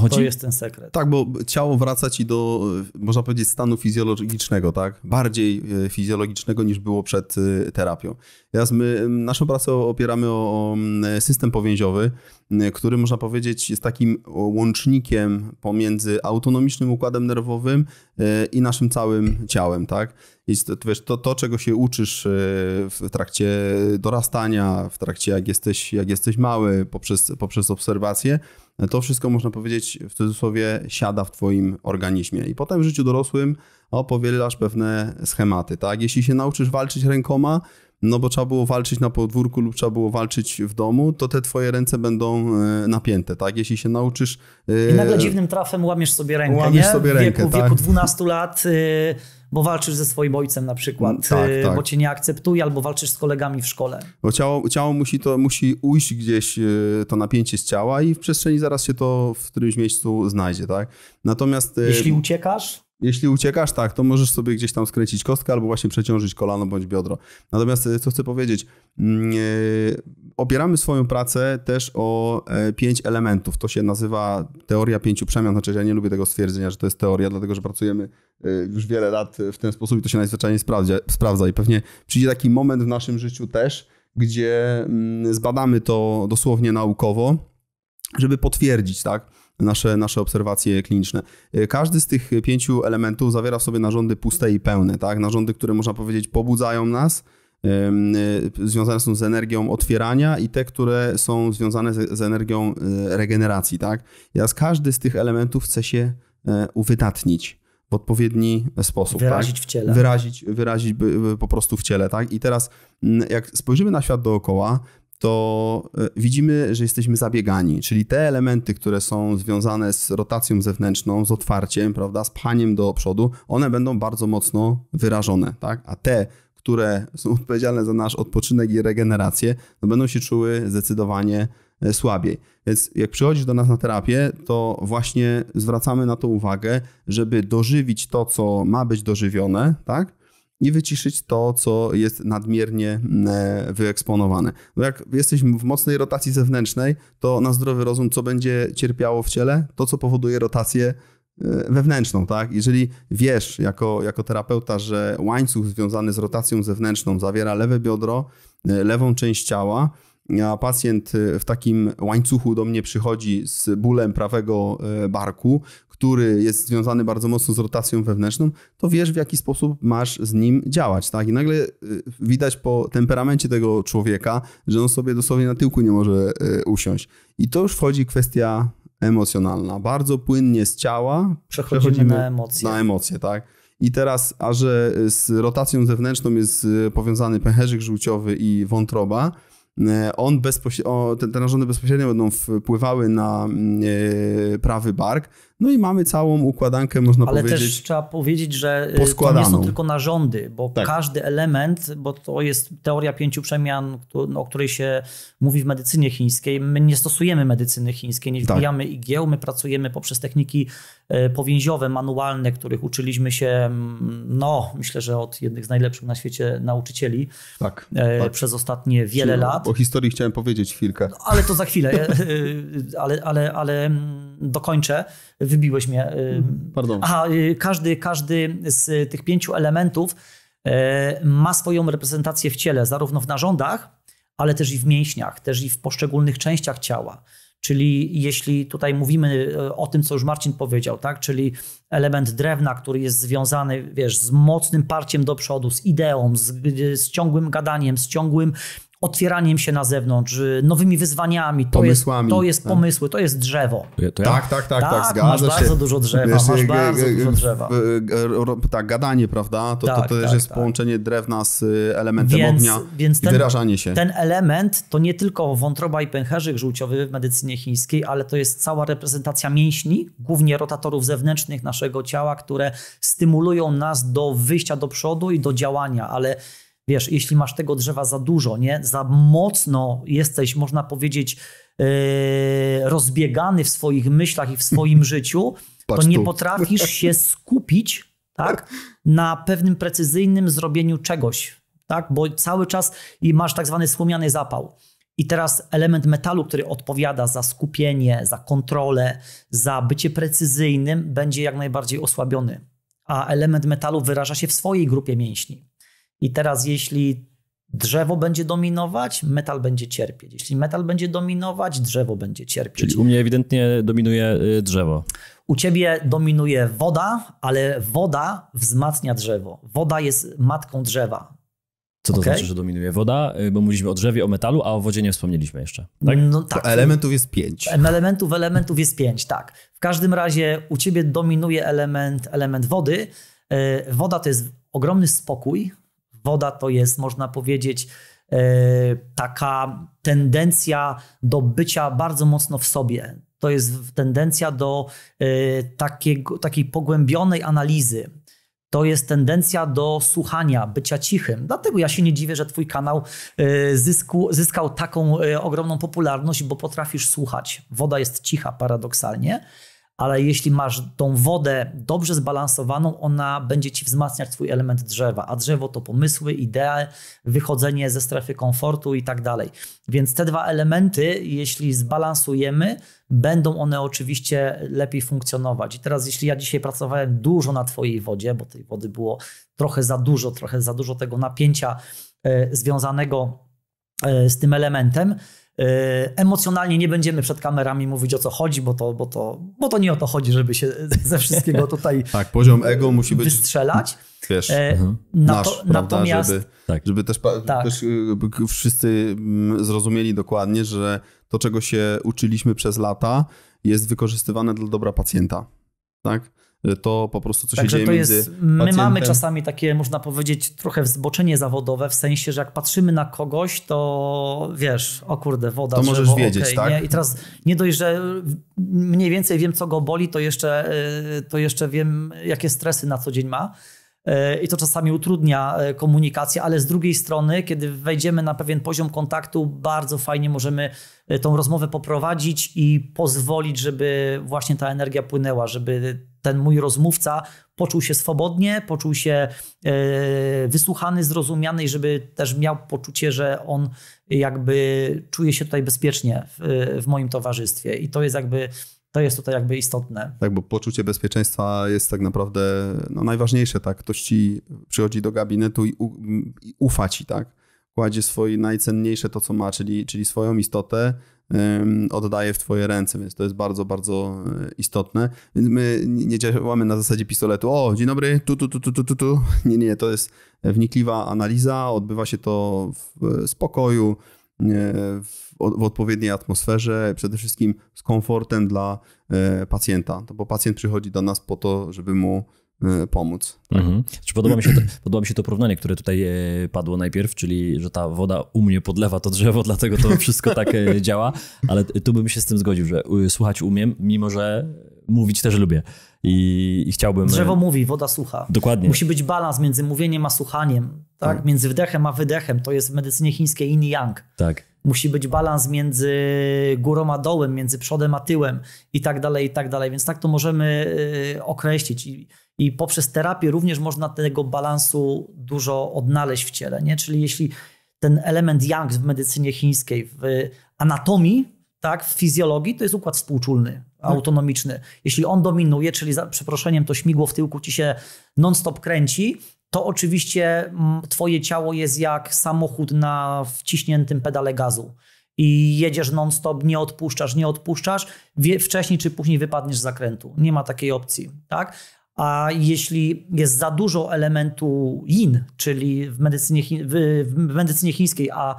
To jest ten sekret. Tak, bo ciało wraca ci do, można powiedzieć, stanu fizjologicznego, tak? Bardziej fizjologicznego niż było przed terapią. My naszą pracę opieramy o system powięziowy, który, można powiedzieć, jest takim łącznikiem pomiędzy autonomicznym układem nerwowym i naszym całym ciałem, tak? Wiesz, to, czego się uczysz w trakcie dorastania, w trakcie jak jesteś mały, poprzez obserwację, to wszystko, można powiedzieć, w cudzysłowie siada w twoim organizmie. I potem w życiu dorosłym powielasz pewne schematy, tak? Jeśli się nauczysz walczyć rękoma, no bo trzeba było walczyć na podwórku lub trzeba było walczyć w domu, to te twoje ręce będą napięte, tak? Jeśli się nauczysz... I nagle dziwnym trafem łamiesz sobie rękę, w wieku 12 lat... Bo walczysz ze swoim ojcem na przykład, tak. Bo cię nie akceptuje, albo walczysz z kolegami w szkole. Bo ciało musi ujść gdzieś to napięcie z ciała i w przestrzeni zaraz się to w którymś miejscu znajdzie, tak? Natomiast... Jeśli uciekasz, Jeśli uciekasz, tak, to możesz sobie gdzieś tam skręcić kostkę albo właśnie przeciążyć kolano bądź biodro. Natomiast co chcę powiedzieć, opieramy swoją pracę też o 5 elementów. To się nazywa teoria 5 przemian. Znaczy ja nie lubię tego stwierdzenia, że to jest teoria, dlatego że pracujemy już wiele lat w ten sposób i to się najzwyczajniej sprawdza. I pewnie przyjdzie taki moment w naszym życiu też, gdzie zbadamy to dosłownie naukowo, żeby potwierdzić, tak, nasze obserwacje kliniczne. Każdy z tych 5 elementów zawiera w sobie narządy puste i pełne, tak? Narządy, które można powiedzieć pobudzają nas, związane są z energią otwierania i te, które są związane z energią regeneracji, tak? Teraz każdy z tych elementów chce się uwydatnić w odpowiedni sposób. Wyrazić tak? w ciele. Wyrazić po prostu w ciele, tak? I teraz jak spojrzymy na świat dookoła, to widzimy, że jesteśmy zabiegani, czyli te elementy, które są związane z rotacją zewnętrzną, z otwarciem, prawda, z pchaniem do przodu, one będą bardzo mocno wyrażone, tak? A te, które są odpowiedzialne za nasz odpoczynek i regenerację, no będą się czuły zdecydowanie słabiej. Więc jak przychodzisz do nas na terapię, to właśnie zwracamy na to uwagę, żeby dożywić to, co ma być dożywione, tak? I wyciszyć to, co jest nadmiernie wyeksponowane. No jak jesteś w mocnej rotacji zewnętrznej, to na zdrowy rozum co będzie cierpiało w ciele? To, co powoduje rotację wewnętrzną, tak? Jeżeli wiesz jako terapeuta, że łańcuch związany z rotacją zewnętrzną zawiera lewe biodro, lewą część ciała, a pacjent w takim łańcuchu do mnie przychodzi z bólem prawego barku, który jest związany bardzo mocno z rotacją wewnętrzną, to wiesz, w jaki sposób masz z nim działać, tak? I nagle widać po temperamencie tego człowieka, że on sobie dosłownie na tyłku nie może usiąść. I to już wchodzi kwestia emocjonalna. Bardzo płynnie z ciała przechodzimy na emocje. Na emocje, tak? I teraz, a że z rotacją zewnętrzną jest powiązany pęcherzyk żółciowy i wątroba, te narządy bezpośrednio będą wpływały na prawy bark, no i mamy całą układankę, można powiedzieć. Ale też trzeba powiedzieć, że to nie są tylko narządy, bo tak. Każdy element, bo to jest teoria 5 przemian, o której się mówi w medycynie chińskiej. My nie stosujemy medycyny chińskiej, nie wbijamy igieł, my pracujemy poprzez techniki powięziowe, manualne, których uczyliśmy się, myślę, że od jednych z najlepszych na świecie nauczycieli przez ostatnie wiele lat. O historii chciałem powiedzieć chwilkę. No, ale to za chwilę, ale dokończę. Wybiłeś mnie. Pardon. Aha, każdy z tych 5 elementów ma swoją reprezentację w ciele, zarówno w narządach, ale też i w mięśniach, też i w poszczególnych częściach ciała. Czyli jeśli tutaj mówimy o tym, co już Marcin powiedział, tak? Czyli element drewna, który jest związany, z mocnym parciem do przodu, z ideą, z ciągłym gadaniem, z ciągłym otwieraniem się na zewnątrz, nowymi wyzwami, to jest pomysły, to jest drzewo. Tak, zgadza masz się. Bardzo dużo drzewa, Tak, gadanie, prawda? To też jest połączenie drewna z elementem ognia i wyrażanie się. Ten element to nie tylko wątroba i pęcherzyk żółciowy w medycynie chińskiej, ale to jest cała reprezentacja mięśni, głównie rotatorów zewnętrznych naszego ciała, które stymulują nas do wyjścia do przodu i do działania, ale jeśli masz tego drzewa za dużo, za mocno jesteś, można powiedzieć, rozbiegany w swoich myślach i w swoim życiu, to nie potrafisz się skupić na pewnym precyzyjnym zrobieniu czegoś, bo cały czas masz tak zwany słomiany zapał. I teraz element metalu, który odpowiada za skupienie, za kontrolę, za bycie precyzyjnym, będzie jak najbardziej osłabiony. A element metalu wyraża się w swojej grupie mięśni. I teraz jeśli drzewo będzie dominować, metal będzie cierpieć. Jeśli metal będzie dominować, drzewo będzie cierpieć. Czyli u mnie ewidentnie dominuje drzewo. U ciebie dominuje woda, ale woda wzmacnia drzewo. Woda jest matką drzewa. Co to znaczy, że dominuje woda? Bo mówiliśmy o drzewie, o metalu, a o wodzie nie wspomnieliśmy jeszcze. Tak? No, tak. Elementów jest 5. Elementów jest 5, tak. W każdym razie u ciebie dominuje element wody. Woda to jest ogromny spokój. Woda to jest, można powiedzieć, taka tendencja do bycia bardzo mocno w sobie. To jest tendencja do takiej pogłębionej analizy. To jest tendencja do słuchania, bycia cichym. Dlatego ja się nie dziwię, że twój kanał zyskał taką ogromną popularność, bo potrafisz słuchać. Woda jest cicha paradoksalnie, ale jeśli masz tą wodę dobrze zbalansowaną, ona będzie ci wzmacniać twój element drzewa, a drzewo to pomysły, idee, wychodzenie ze strefy komfortu i tak dalej. Więc te dwa elementy, jeśli zbalansujemy, będą one oczywiście lepiej funkcjonować. I teraz jeśli ja dzisiaj pracowałem dużo na twojej wodzie, bo tej wody było trochę za dużo tego napięcia związanego z tym elementem, emocjonalnie nie będziemy przed kamerami mówić, o co chodzi, bo to nie o to chodzi, żeby się ze wszystkiego tutaj tak, poziom ego musi być wystrzelać. Wiesz, prawda, natomiast żeby też wszyscy zrozumieli dokładnie, że to, czego się uczyliśmy przez lata, jest wykorzystywane dla dobra pacjenta. Tak? To po prostu, co się dzieje między pacjentem. My mamy czasami takie, można powiedzieć, trochę wzboczenie zawodowe, w sensie, że jak patrzymy na kogoś, to wiesz, o kurde, woda, to drzewo, możesz wiedzieć, okay, tak? Nie? I teraz nie dość, że mniej więcej wiem, co go boli, to jeszcze wiem, jakie stresy na co dzień ma. I to czasami utrudnia komunikację, ale z drugiej strony, kiedy wejdziemy na pewien poziom kontaktu, bardzo fajnie możemy tą rozmowę poprowadzić i pozwolić, żeby właśnie ta energia płynęła, żeby ten mój rozmówca poczuł się swobodnie, poczuł się wysłuchany, zrozumiany i żeby też miał poczucie, że on jakby czuje się tutaj bezpiecznie w moim towarzystwie. I to jest tutaj jakby istotne. Tak, bo poczucie bezpieczeństwa jest tak naprawdę najważniejsze, tak? Ktoś ci przychodzi do gabinetu i ufa ci, tak? Kładzie swoje najcenniejsze to, co ma, czyli swoją istotę, oddaje w twoje ręce, więc to jest bardzo, bardzo istotne. Więc my nie działamy na zasadzie pistoletu. O, dzień dobry, tu. Nie, to jest wnikliwa analiza, odbywa się to w spokoju, w odpowiedniej atmosferze, przede wszystkim z komfortem dla pacjenta, bo pacjent przychodzi do nas po to, żeby mu pomóc. Tak? Podoba mi się to porównanie, które tutaj padło najpierw, czyli że ta woda u mnie podlewa to drzewo, dlatego to wszystko tak działa, ale tu bym się z tym zgodził, że słuchać umiem, mimo że mówić też lubię. I chciałbym... Drzewo mówi, woda słucha. Dokładnie. Musi być balans między mówieniem a słuchaniem. Tak? Między wdechem a wydechem. To jest w medycynie chińskiej yin i yang. Tak. Musi być balans między górą a dołem, między przodem a tyłem i tak dalej, i tak dalej. Więc tak to możemy określić. I poprzez terapię również można tego balansu dużo odnaleźć w ciele. Nie? Czyli jeśli ten element yang w medycynie chińskiej, w anatomii, tak, w fizjologii, to jest układ współczulny, autonomiczny. Jeśli on dominuje, czyli za przeproszeniem to śmigło w tyłku ci się non-stop kręci, to oczywiście twoje ciało jest jak samochód na wciśniętym pedale gazu. I jedziesz non-stop, nie odpuszczasz, wcześniej czy później wypadniesz z zakrętu. Nie ma takiej opcji, tak? A jeśli jest za dużo elementu yin, czyli w medycynie chińskiej, a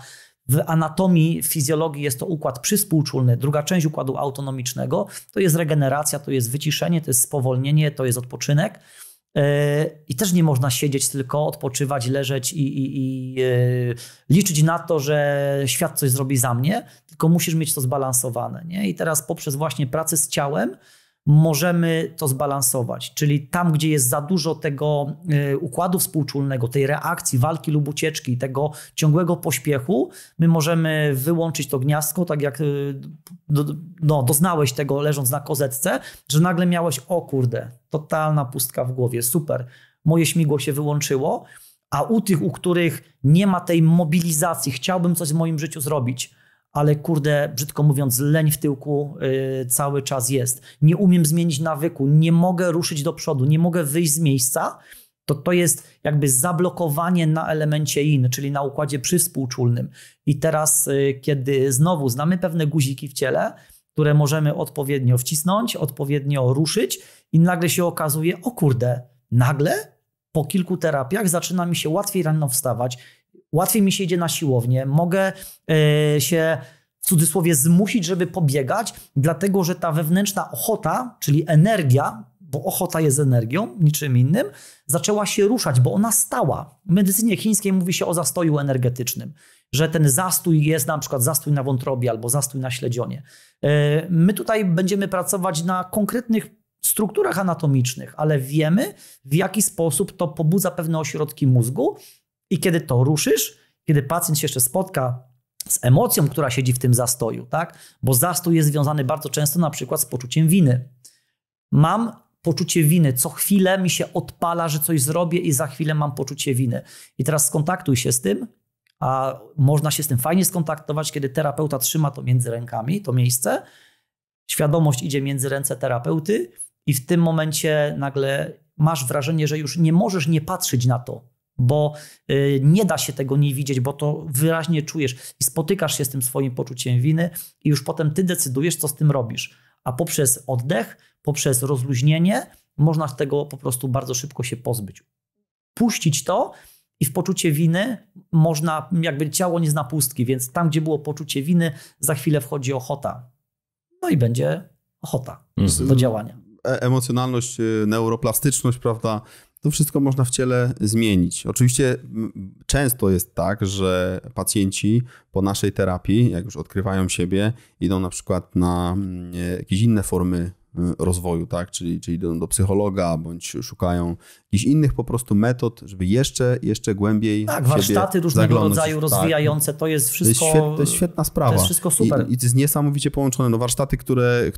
w anatomii, fizjologii jest to układ przyspółczulny, druga część układu autonomicznego, to jest regeneracja, to jest wyciszenie, to jest spowolnienie, to jest odpoczynek. I też nie można siedzieć tylko, odpoczywać, leżeć i liczyć na to, że świat coś zrobi za mnie, tylko musisz mieć to zbalansowane. Nie? I teraz poprzez właśnie pracę z ciałem możemy to zbalansować. Czyli tam, gdzie jest za dużo tego układu współczulnego, tej reakcji, walki lub ucieczki, tego ciągłego pośpiechu, my możemy wyłączyć to gniazdko, tak jak doznałeś tego leżąc na kozetce, że nagle miałeś, o kurde, totalna pustka w głowie, super, moje śmigło się wyłączyło, a u tych, u których nie ma tej mobilizacji, chciałbym coś w moim życiu zrobić, ale kurde, brzydko mówiąc, leń w tyłku cały czas jest. Nie umiem zmienić nawyku, nie mogę ruszyć do przodu, nie mogę wyjść z miejsca, to jest jakby zablokowanie na elemencie yin, czyli na układzie przyspółczulnym. I teraz, kiedy znowu znamy pewne guziki w ciele, które możemy odpowiednio wcisnąć, odpowiednio ruszyć i nagle się okazuje, o kurde, nagle po kilku terapiach zaczyna mi się łatwiej rano wstawać, łatwiej mi się idzie na siłownię, mogę się w cudzysłowie zmusić, żeby pobiegać, dlatego że ta wewnętrzna ochota, czyli energia, bo ochota jest energią, niczym innym, zaczęła się ruszać, bo ona stała. W medycynie chińskiej mówi się o zastoju energetycznym, że ten zastój jest na przykład zastój na wątrobie albo zastój na śledzionie. My tutaj będziemy pracować na konkretnych strukturach anatomicznych, ale wiemy, w jaki sposób to pobudza pewne ośrodki mózgu i kiedy to ruszysz, kiedy pacjent się jeszcze spotka z emocją, która siedzi w tym zastoju, tak? Bo zastój jest związany bardzo często na przykład z poczuciem winy. mam poczucie winy. Co chwilę mi się odpala, że coś zrobię i za chwilę mam poczucie winy. I teraz skontaktuj się z tym, a można się z tym fajnie skontaktować, kiedy terapeuta trzyma to między rękami, to miejsce. Świadomość idzie między ręce terapeuty i w tym momencie nagle masz wrażenie, że już nie możesz nie patrzeć na to, bo nie da się tego nie widzieć, bo to wyraźnie czujesz i spotykasz się z tym swoim poczuciem winy i już potem ty decydujesz, co z tym robisz. A poprzez oddech, poprzez rozluźnienie można tego po prostu bardzo szybko się pozbyć. Puścić to i w poczucie winy można, jakby ciało nie zna pustki, więc tam, gdzie było poczucie winy, za chwilę wchodzi ochota. No i będzie ochota do działania. Emocjonalność, neuroplastyczność, prawda? To wszystko można w ciele zmienić. Oczywiście często jest tak, że pacjenci po naszej terapii, jak już odkrywają siebie, idą na przykład na jakieś inne formy rozwoju, tak? Czyli idą do psychologa, bądź szukają jakichś innych po prostu metod, żeby jeszcze głębiej warsztaty różnego rodzaju rozwijające, to jest wszystko... To jest świetna sprawa. To jest wszystko super. I to jest niesamowicie połączone. No warsztaty, których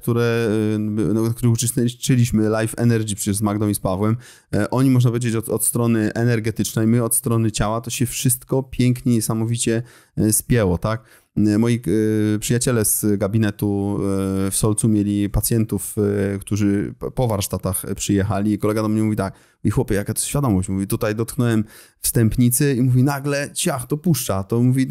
uczestniczyliśmy, Life Energy przecież z Magdą i z Pawłem, oni można powiedzieć od strony energetycznej, my od strony ciała, to się wszystko pięknie, niesamowicie spięło, tak? Moi przyjaciele z gabinetu w Solcu mieli pacjentów, którzy po warsztatach przyjechali i kolega do mnie mówi tak, i chłopie, jaka to świadomość, mówi, tutaj dotknąłem wstępnicy i mówi, nagle ciach, to puszcza, to mówi,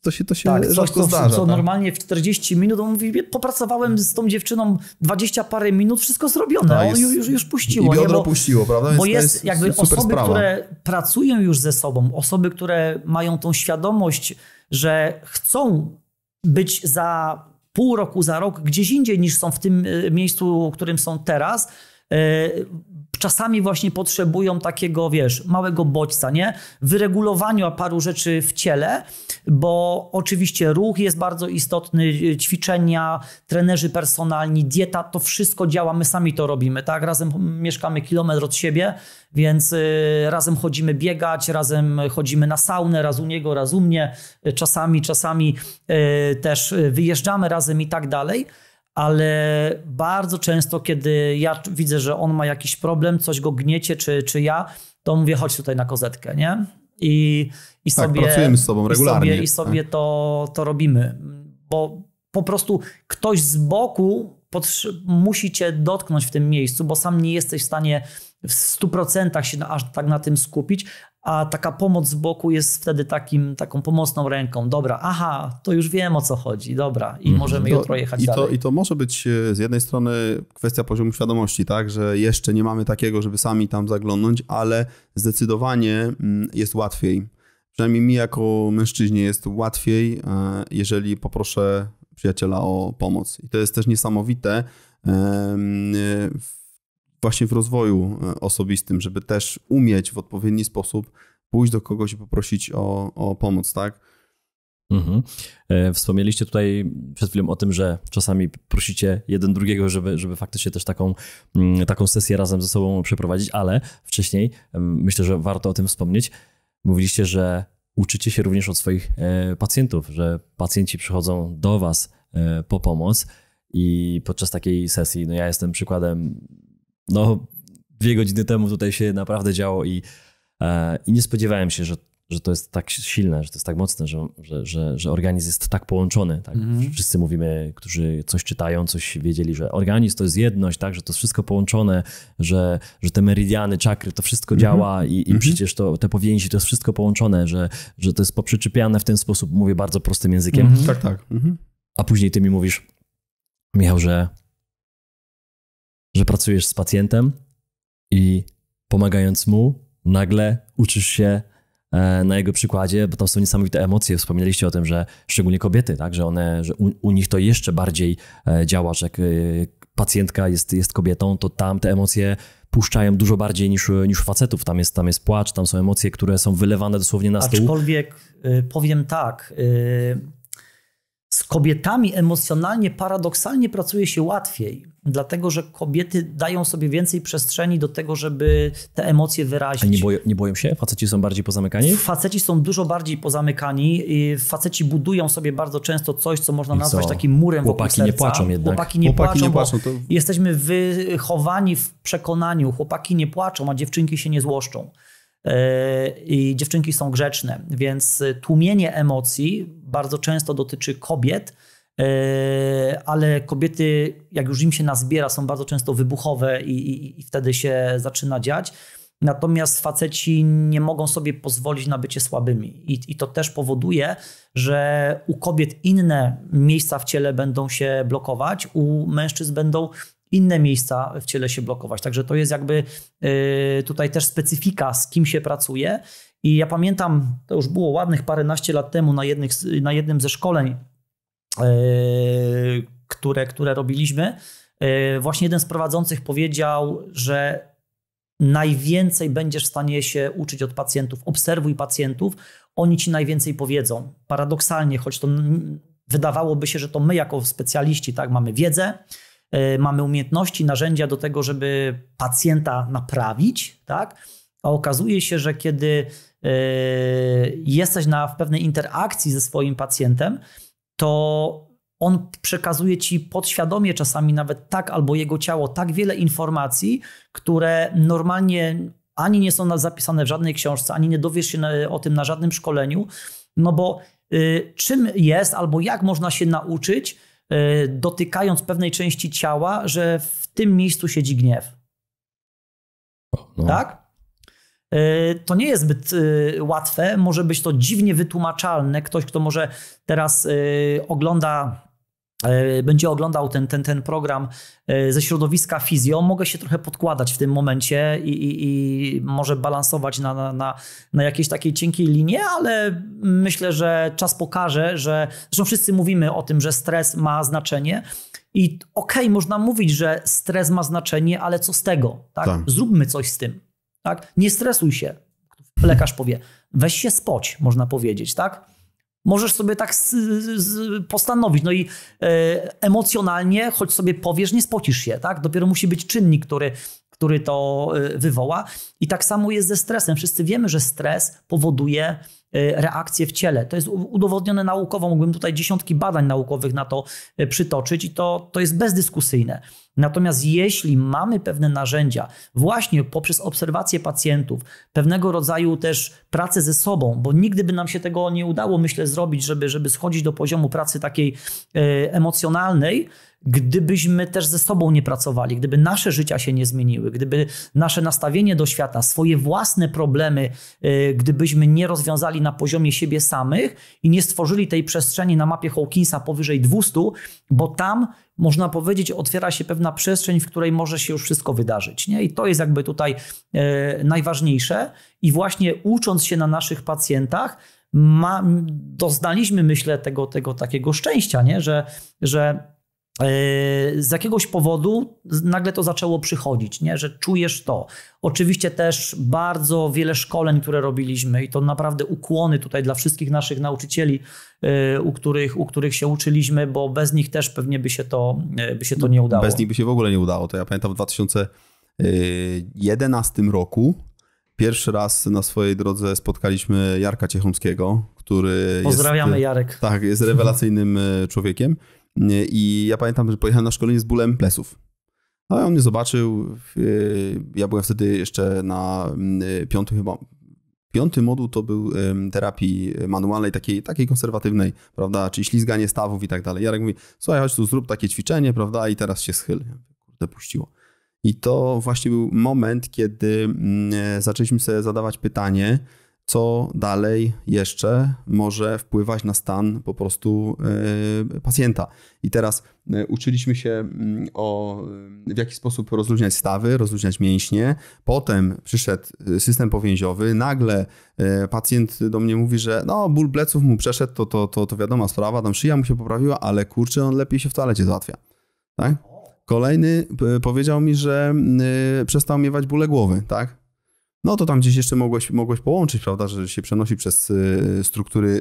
to się tak, rzadko zdarza. Co normalnie w 40 minut, on mówi, popracowałem z tą dziewczyną 20 parę minut, wszystko zrobione, on już puściło. I biodro puściło, prawda? Bo jest jakby osoby, które pracują już ze sobą, osoby, które mają tą świadomość, że chcą być za pół roku, za rok gdzieś indziej niż są w tym miejscu, w którym są teraz, czasami właśnie potrzebują takiego, małego bodźca, nie? Wyregulowania paru rzeczy w ciele, bo oczywiście ruch jest bardzo istotny, ćwiczenia, trenerzy personalni, dieta, to wszystko działa, my sami to robimy, tak? Razem mieszkamy kilometr od siebie, więc razem chodzimy biegać, razem chodzimy na saunę, raz u niego, raz u mnie, czasami też wyjeżdżamy razem i tak dalej. Ale bardzo często, kiedy ja widzę, że on ma jakiś problem, coś go gniecie, czy ja, to mówię, chodź tutaj na kozetkę, nie? I sobie pracujemy z sobą regularnie. I sobie to robimy, bo po prostu ktoś z boku musi cię dotknąć w tym miejscu, bo sam nie jesteś w stanie w 100% się aż tak na tym skupić, a taka pomoc z boku jest wtedy taką pomocną ręką. Dobra, aha, to już wiem, o co chodzi, dobra, i możemy jutro jechać dalej. I to może być z jednej strony kwestia poziomu świadomości, tak, że jeszcze nie mamy takiego, żeby sami tam zaglądnąć, ale zdecydowanie jest łatwiej. Przynajmniej mi jako mężczyźnie jest łatwiej, jeżeli poproszę przyjaciela o pomoc. I to jest też niesamowite właśnie w rozwoju osobistym, żeby też umieć w odpowiedni sposób pójść do kogoś i poprosić o pomoc, tak? Wspomnieliście tutaj przed chwilą o tym, że czasami prosicie jeden drugiego, żeby faktycznie też taką sesję razem ze sobą przeprowadzić, ale wcześniej myślę, że warto o tym wspomnieć. Mówiliście, że uczycie się również od swoich pacjentów, że pacjenci przychodzą do was po pomoc i podczas takiej sesji, ja jestem przykładem, 2 godziny temu tutaj się naprawdę działo i nie spodziewałem się, że to jest tak silne, że to jest tak mocne, że organizm jest tak połączony. Tak? Wszyscy mówimy, którzy coś czytają, coś wiedzieli, że organizm to jest jedność, tak? Że to jest wszystko połączone, że te meridiany, czakry, to wszystko działa i przecież te powięzi, to jest wszystko połączone, że to jest poprzyczepiane w ten sposób, mówię bardzo prostym językiem. Tak. A później ty mi mówisz, Michał, że pracujesz z pacjentem i pomagając mu, nagle uczysz się na jego przykładzie, bo tam są niesamowite emocje. Wspomnieliście o tym, że szczególnie kobiety, tak, że u nich to jeszcze bardziej działa, że jak pacjentka jest kobietą, to tam te emocje puszczają dużo bardziej niż facetów. Tam jest płacz, tam są emocje, które są wylewane dosłownie na stół. Aczkolwiek powiem tak, Z kobietami emocjonalnie, paradoksalnie pracuje się łatwiej, dlatego że kobiety dają sobie więcej przestrzeni do tego, żeby te emocje wyrazić. A nie boją się? Faceci są bardziej pozamykani? Faceci są dużo bardziej pozamykani. Faceci budują sobie bardzo często coś, co można nazwać takim murem wokół serca. Chłopaki nie płaczą jednak. Chłopaki nie płaczą, to... jesteśmy wychowani w przekonaniu, chłopaki nie płaczą, a dziewczynki się nie złoszczą. I dziewczynki są grzeczne, więc tłumienie emocji bardzo często dotyczy kobiet, ale kobiety, jak już im się nazbiera, są bardzo często wybuchowe i wtedy się zaczyna dziać. Natomiast faceci nie mogą sobie pozwolić na bycie słabymi i to też powoduje, że u kobiet inne miejsca w ciele będą się blokować, u mężczyzn będą inne miejsca w ciele się blokować. Także to jest jakby tutaj też specyfika, z kim się pracuje. I ja pamiętam, to już było ładnych paręnaście lat temu na jednym ze szkoleń, które robiliśmy, właśnie jeden z prowadzących powiedział, że najwięcej będziesz w stanie się uczyć od pacjentów. Obserwuj pacjentów, oni ci najwięcej powiedzą. Paradoksalnie, choć to wydawałoby się, że to my jako specjaliści, tak, mamy wiedzę, mamy umiejętności, narzędzia do tego, żeby pacjenta naprawić, tak? A okazuje się, że kiedy jesteś w pewnej interakcji ze swoim pacjentem, to on przekazuje ci podświadomie czasami nawet tak, albo jego ciało tak wiele informacji, które normalnie ani nie są zapisane w żadnej książce, ani nie dowiesz się o tym na żadnym szkoleniu, no bo czym jest albo jak można się nauczyć, dotykając pewnej części ciała, że w tym miejscu siedzi gniew. No. Tak? To nie jest zbyt łatwe, może być to dziwnie wytłumaczalne. Ktoś, kto może teraz będzie oglądał ten program ze środowiska fizjo, mogę się trochę podkładać w tym momencie i może balansować na jakiejś takiej cienkiej linie, ale myślę, że czas pokaże, że zresztą wszyscy mówimy o tym, że stres ma znaczenie i można mówić, że stres ma znaczenie, ale co z tego? Tak? Zróbmy coś z tym. Tak? Nie stresuj się. Lekarz powie, weź się spać, można powiedzieć, tak? Możesz sobie tak postanowić. No i emocjonalnie, choć sobie powiesz, nie spocisz się, tak? Dopiero musi być czynnik, który to wywoła. I tak samo jest ze stresem. Wszyscy wiemy, że stres powoduje reakcje w ciele. To jest udowodnione naukowo. Mógłbym tutaj dziesiątki badań naukowych na to przytoczyć i to jest bezdyskusyjne. Natomiast jeśli mamy pewne narzędzia, właśnie poprzez obserwację pacjentów, pewnego rodzaju też pracę ze sobą, bo nigdy by nam się tego nie udało, myślę, zrobić, żeby schodzić do poziomu pracy takiej emocjonalnej, gdybyśmy też ze sobą nie pracowali, gdyby nasze życia się nie zmieniły, gdyby nasze nastawienie do świata, swoje własne problemy, gdybyśmy nie rozwiązali na poziomie siebie samych i nie stworzyli tej przestrzeni na mapie Hawkinsa powyżej 200, bo tam można powiedzieć, otwiera się pewna przestrzeń, w której może się już wszystko wydarzyć. Nie? I to jest jakby tutaj najważniejsze. I właśnie ucząc się na naszych pacjentach, doznaliśmy, myślę, tego takiego szczęścia, nie? Że z jakiegoś powodu nagle to zaczęło przychodzić, nie? Że czujesz to. Oczywiście też bardzo wiele szkoleń, które robiliśmy i to naprawdę ukłony tutaj dla wszystkich naszych nauczycieli, u których się uczyliśmy, bo bez nich też pewnie by się to nie udało. Bez nich by się w ogóle nie udało. To ja pamiętam w 2011 roku pierwszy raz na swojej drodze spotkaliśmy Jarka Ciechomskiego, który Pozdrawiamy, Jarek. Tak, jest rewelacyjnym człowiekiem. I ja pamiętam, że pojechałem na szkolenie z bólem pleców. No i on mnie zobaczył. Ja byłem wtedy jeszcze na piąty moduł to był terapii manualnej, takiej konserwatywnej, prawda, czyli ślizganie stawów i tak dalej. Jarek mówi, słuchaj, chodź tu, zrób takie ćwiczenie, prawda, i teraz się schyl. Kurde, puściło. I to właśnie był moment, kiedy zaczęliśmy sobie zadawać pytanie, co dalej jeszcze może wpływać na stan po prostu pacjenta. I teraz uczyliśmy się w jaki sposób rozluźniać stawy, rozluźniać mięśnie. Potem przyszedł system powięziowy. Nagle pacjent do mnie mówi, że no ból pleców mu przeszedł, to wiadoma sprawa, tam szyja mu się poprawiła, ale kurczę, on lepiej się w toalecie załatwia. Tak? Kolejny powiedział mi, że przestał miewać bóle głowy, tak? no to tam gdzieś jeszcze mogłeś połączyć, prawda, że się przenosi przez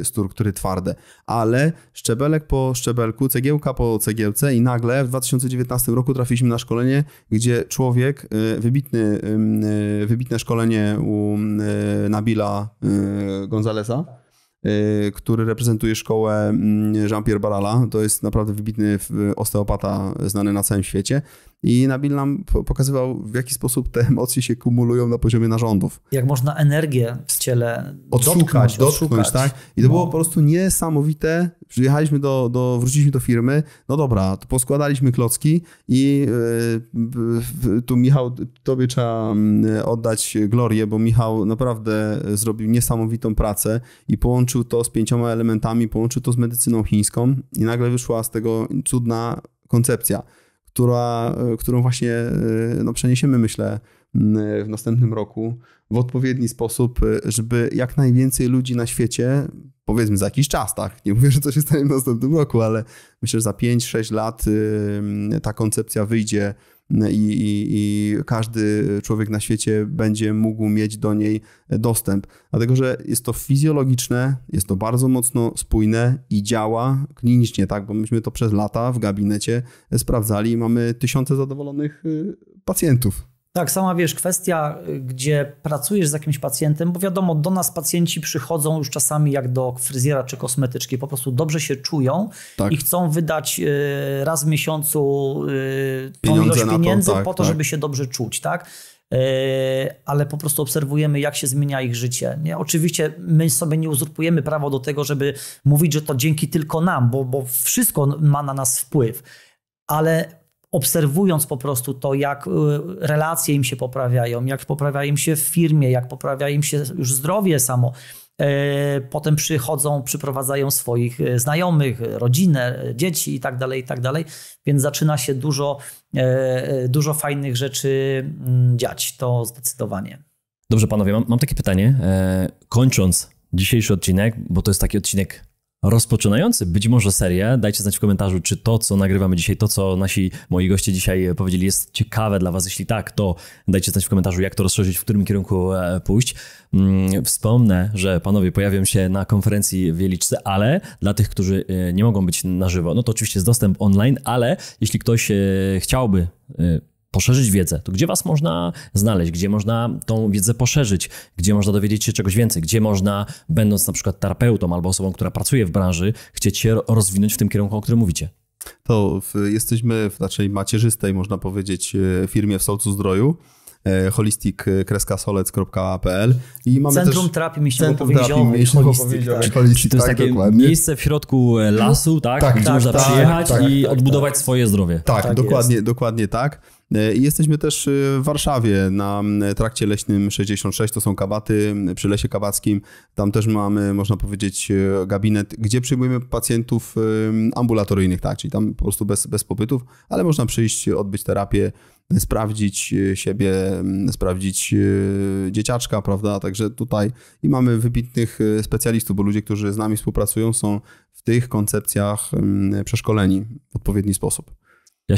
struktury twarde, ale szczebelek po szczebelku, cegiełka po cegiełce i nagle w 2019 roku trafiliśmy na szkolenie, gdzie człowiek, wybitne szkolenie u Nabila Gonzaleza, który reprezentuje szkołę Jean-Pierre Barala. To jest naprawdę wybitny osteopata znany na całym świecie. I Nabil nam pokazywał, w jaki sposób te emocje się kumulują na poziomie narządów. Jak można energię w ciele dotknąć, tak? I to było po prostu niesamowite. Przyjechaliśmy wróciliśmy do firmy, no dobra, to poskładaliśmy klocki i tu Michał, tobie trzeba oddać glorię, bo Michał naprawdę zrobił niesamowitą pracę i połączył to z 5 elementami, połączył to z medycyną chińską i nagle wyszła z tego cudna koncepcja, którą właśnie przeniesiemy, myślę, w następnym roku w odpowiedni sposób, żeby jak najwięcej ludzi na świecie, powiedzmy za jakiś czas, tak? Nie mówię, że to się stanie w następnym roku, ale myślę, że za 5-6 lat ta koncepcja wyjdzie i każdy człowiek na świecie będzie mógł mieć do niej dostęp. Dlatego, że jest to fizjologiczne, jest to bardzo mocno spójne i działa klinicznie, tak? Bo myśmy to przez lata w gabinecie sprawdzali i mamy tysiące zadowolonych pacjentów. Tak, sama kwestia, gdzie pracujesz z jakimś pacjentem, bo wiadomo, do nas pacjenci przychodzą już czasami jak do fryzjera czy kosmetyczki, po prostu dobrze się czują i chcą wydać raz w miesiącu tą ilość pieniędzy po to, żeby się dobrze czuć, tak? Ale po prostu obserwujemy, jak się zmienia ich życie. Nie? Oczywiście my sobie nie uzurpujemy prawa do tego, żeby mówić, że to dzięki tylko nam, bo wszystko ma na nas wpływ, ale obserwując po prostu to, jak relacje im się poprawiają, jak poprawia im się w firmie, jak poprawia im się już zdrowie samo. Potem przyprowadzają swoich znajomych, rodzinę, dzieci i tak dalej, więc zaczyna się dużo fajnych rzeczy dziać, to zdecydowanie. Dobrze, panowie, mam takie pytanie. Kończąc dzisiejszy odcinek, bo to jest taki odcinek rozpoczynający być może serię, dajcie znać w komentarzu, czy to, co nagrywamy dzisiaj, to, co moi goście dzisiaj powiedzieli, jest ciekawe dla was. Jeśli tak, to dajcie znać w komentarzu, jak to rozszerzyć, w którym kierunku pójść. Wspomnę, że panowie pojawią się na konferencji w Wieliczce, ale dla tych, którzy nie mogą być na żywo, no to oczywiście jest dostęp online, ale jeśli ktoś chciałby poszerzyć wiedzę, to gdzie was można znaleźć, gdzie można tą wiedzę poszerzyć, gdzie można dowiedzieć się czegoś więcej, gdzie można, będąc na przykład terapeutą albo osobą, która pracuje w branży, chcieć się rozwinąć w tym kierunku, o którym mówicie? To jesteśmy w naszej macierzystej, można powiedzieć, firmie w Solcu Zdroju, holistic-solec.pl i mamy Centrum Terapii Mięśniowo-Powięziowej. Czyli to jest takie miejsce w środku lasu, tak? Gdzie można przyjechać i odbudować swoje zdrowie. Tak, dokładnie tak. I jesteśmy też w Warszawie na trakcie leśnym 66, to są Kabaty przy Lesie Kabackim. Tam też mamy, można powiedzieć, gabinet, gdzie przyjmujemy pacjentów ambulatoryjnych, tak, czyli tam po prostu bez pobytów, ale można przyjść, odbyć terapię, sprawdzić siebie, sprawdzić dzieciaczka, prawda, także tutaj i mamy wybitnych specjalistów, bo ludzie, którzy z nami współpracują, są w tych koncepcjach przeszkoleni w odpowiedni sposób. Ja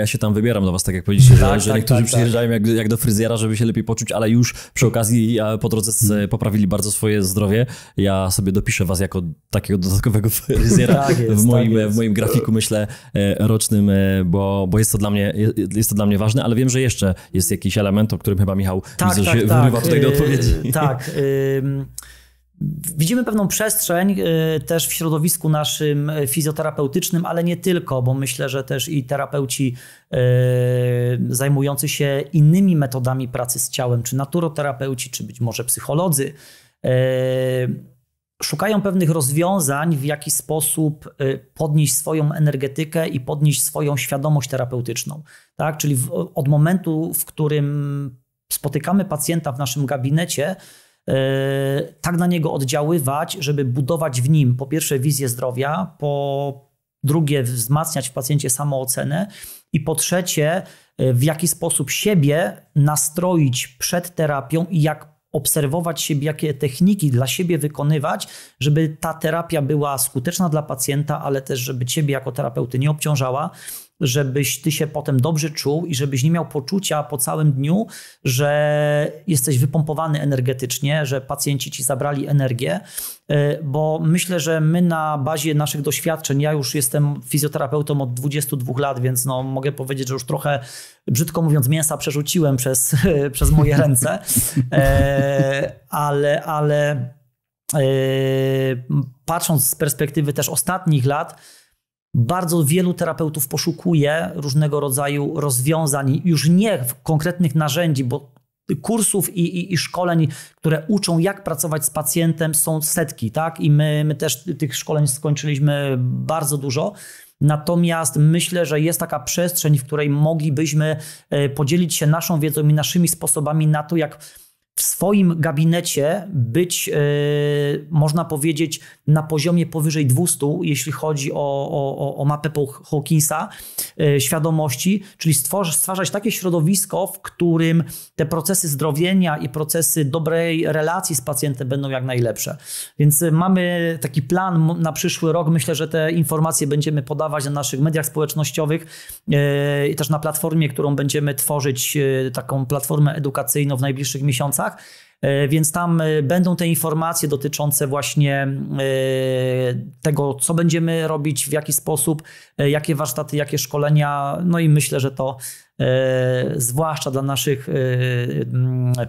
się tam wybieram do was, tak jak powiedzieliście, że niektórzy przyjeżdżają jak do fryzjera, żeby się lepiej poczuć, ale już przy okazji po drodze poprawili bardzo swoje zdrowie. Ja sobie dopiszę was jako takiego dodatkowego fryzjera w moim grafiku, myślę, rocznym, bo jest to dla mnie ważne, ale wiem, że jeszcze jest jakiś element, o którym chyba Michał widzę, że się wyrywa tutaj do odpowiedzi. Tak. Widzimy pewną przestrzeń też w środowisku naszym fizjoterapeutycznym, ale nie tylko, bo myślę, że też i terapeuci zajmujący się innymi metodami pracy z ciałem, czy naturoterapeuci, czy być może psycholodzy, szukają pewnych rozwiązań, w jaki sposób podnieść swoją energetykę i podnieść swoją świadomość terapeutyczną. Tak? Czyli od momentu, w którym spotykamy pacjenta w naszym gabinecie, tak na niego oddziaływać, żeby budować w nim po pierwsze wizję zdrowia, po drugie wzmacniać w pacjencie samoocenę i po trzecie w jaki sposób siebie nastroić przed terapią i jak obserwować siebie, jakie techniki dla siebie wykonywać, żeby ta terapia była skuteczna dla pacjenta, ale też żeby ciebie jako terapeuty nie obciążała żebyś ty się potem dobrze czuł i żebyś nie miał poczucia po całym dniu, że jesteś wypompowany energetycznie, że pacjenci ci zabrali energię, bo myślę, że my na bazie naszych doświadczeń, ja już jestem fizjoterapeutą od 22 lat, więc no, mogę powiedzieć, że już trochę, brzydko mówiąc, mięsa przerzuciłem przez moje ręce, ale patrząc z perspektywy też ostatnich lat, bardzo wielu terapeutów poszukuje różnego rodzaju rozwiązań, już nie konkretnych narzędzi, bo kursów i szkoleń, które uczą, jak pracować z pacjentem, są setki, tak? I my też tych szkoleń skończyliśmy bardzo dużo. Natomiast myślę, że jest taka przestrzeń, w której moglibyśmy podzielić się naszą wiedzą i naszymi sposobami na to, jak w swoim gabinecie być, można powiedzieć, na poziomie powyżej 200, jeśli chodzi o mapę Hawkinsa, świadomości, czyli stwarzać takie środowisko, w którym te procesy zdrowienia i procesy dobrej relacji z pacjentem będą jak najlepsze. Więc mamy taki plan na przyszły rok. Myślę, że te informacje będziemy podawać na naszych mediach społecznościowych i też na platformie, którą będziemy tworzyć, taką platformę edukacyjną w najbliższych miesiącach. Więc tam będą te informacje dotyczące właśnie tego, co będziemy robić, w jaki sposób, jakie warsztaty, jakie szkolenia. No i myślę, że to zwłaszcza dla naszych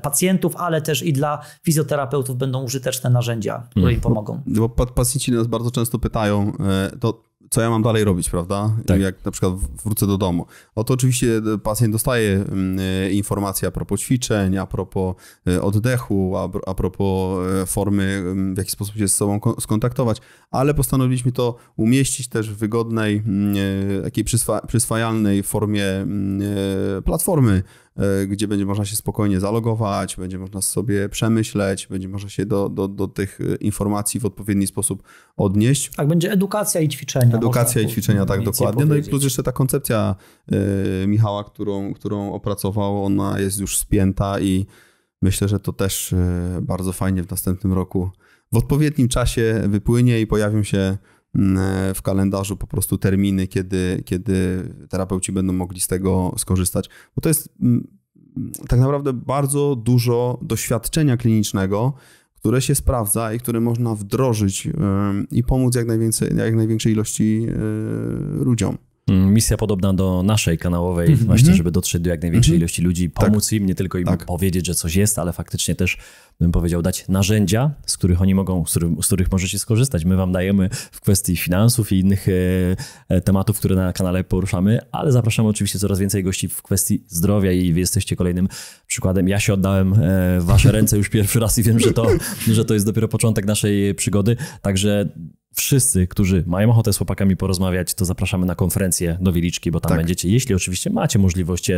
pacjentów, ale też i dla fizjoterapeutów będą użyteczne narzędzia, które im pomogą. Bo pacjenci nas bardzo często pytają, to co ja mam dalej robić, prawda? Tak. Jak na przykład wrócę do domu. To oczywiście pacjent dostaje informacje a propos ćwiczeń, a propos oddechu, a propos formy, w jaki sposób się z sobą skontaktować, ale postanowiliśmy to umieścić też w wygodnej, takiej przyswajalnej formie platformy, gdzie będzie można się spokojnie zalogować, będzie można sobie przemyśleć, będzie można się do tych informacji w odpowiedni sposób odnieść. Tak, będzie edukacja i ćwiczenia. Edukacja i ćwiczenia, tak, dokładnie. No i plus jeszcze ta koncepcja Michała, którą opracował, ona jest już spięta i myślę, że to też bardzo fajnie w następnym roku w odpowiednim czasie wypłynie i pojawią się w kalendarzu po prostu terminy, kiedy terapeuci będą mogli z tego skorzystać. Bo to jest tak naprawdę bardzo dużo doświadczenia klinicznego, które się sprawdza i które można wdrożyć i pomóc jak największej ilości ludziom. Misja podobna do naszej kanałowej, właśnie, żeby dotrzeć do jak największej ilości ludzi, pomóc im, nie tylko im powiedzieć, że coś jest, ale faktycznie też, bym powiedział, dać narzędzia, z których oni mogą, z których możecie skorzystać. My wam dajemy w kwestii finansów i innych tematów, które na kanale poruszamy, ale zapraszamy oczywiście coraz więcej gości w kwestii zdrowia i wy jesteście kolejnym przykładem. Ja się oddałem w wasze ręce już pierwszy raz i wiem, że to jest dopiero początek naszej przygody, także wszyscy, którzy mają ochotę z chłopakami porozmawiać, to zapraszamy na konferencję do Wiliczki, bo tam będziecie, jeśli oczywiście macie możliwość,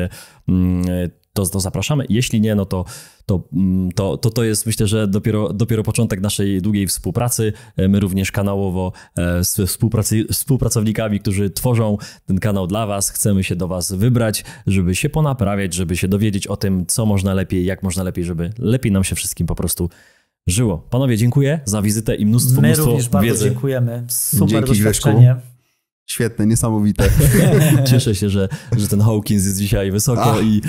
to zapraszamy. Jeśli nie, no to jest, myślę, że dopiero początek naszej długiej współpracy. My również kanałowo z współpracownikami, którzy tworzą ten kanał dla was, chcemy się do was wybrać, żeby się ponaprawiać, żeby się dowiedzieć o tym, co można lepiej, jak można lepiej, żeby lepiej nam się wszystkim po prostu żyło. Panowie, dziękuję za wizytę i mnóstwo wiedzy. My również bardzo dziękujemy. Super Dzięki, doświadczenie. Grzeszku. Świetne, niesamowite. Cieszę się, że ten Hawkins jest dzisiaj wysoko i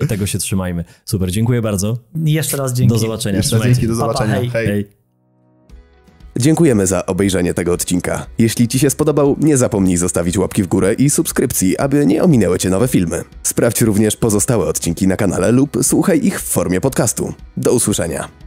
tego się trzymajmy. Super, dziękuję bardzo. Jeszcze raz dzięki. Do zobaczenia. Dzięki, do zobaczenia. Pa, hej. Dziękujemy za obejrzenie tego odcinka. Jeśli Ci się spodobał, nie zapomnij zostawić łapki w górę i subskrypcji, aby nie ominęły Cię nowe filmy. Sprawdź również pozostałe odcinki na kanale lub słuchaj ich w formie podcastu. Do usłyszenia.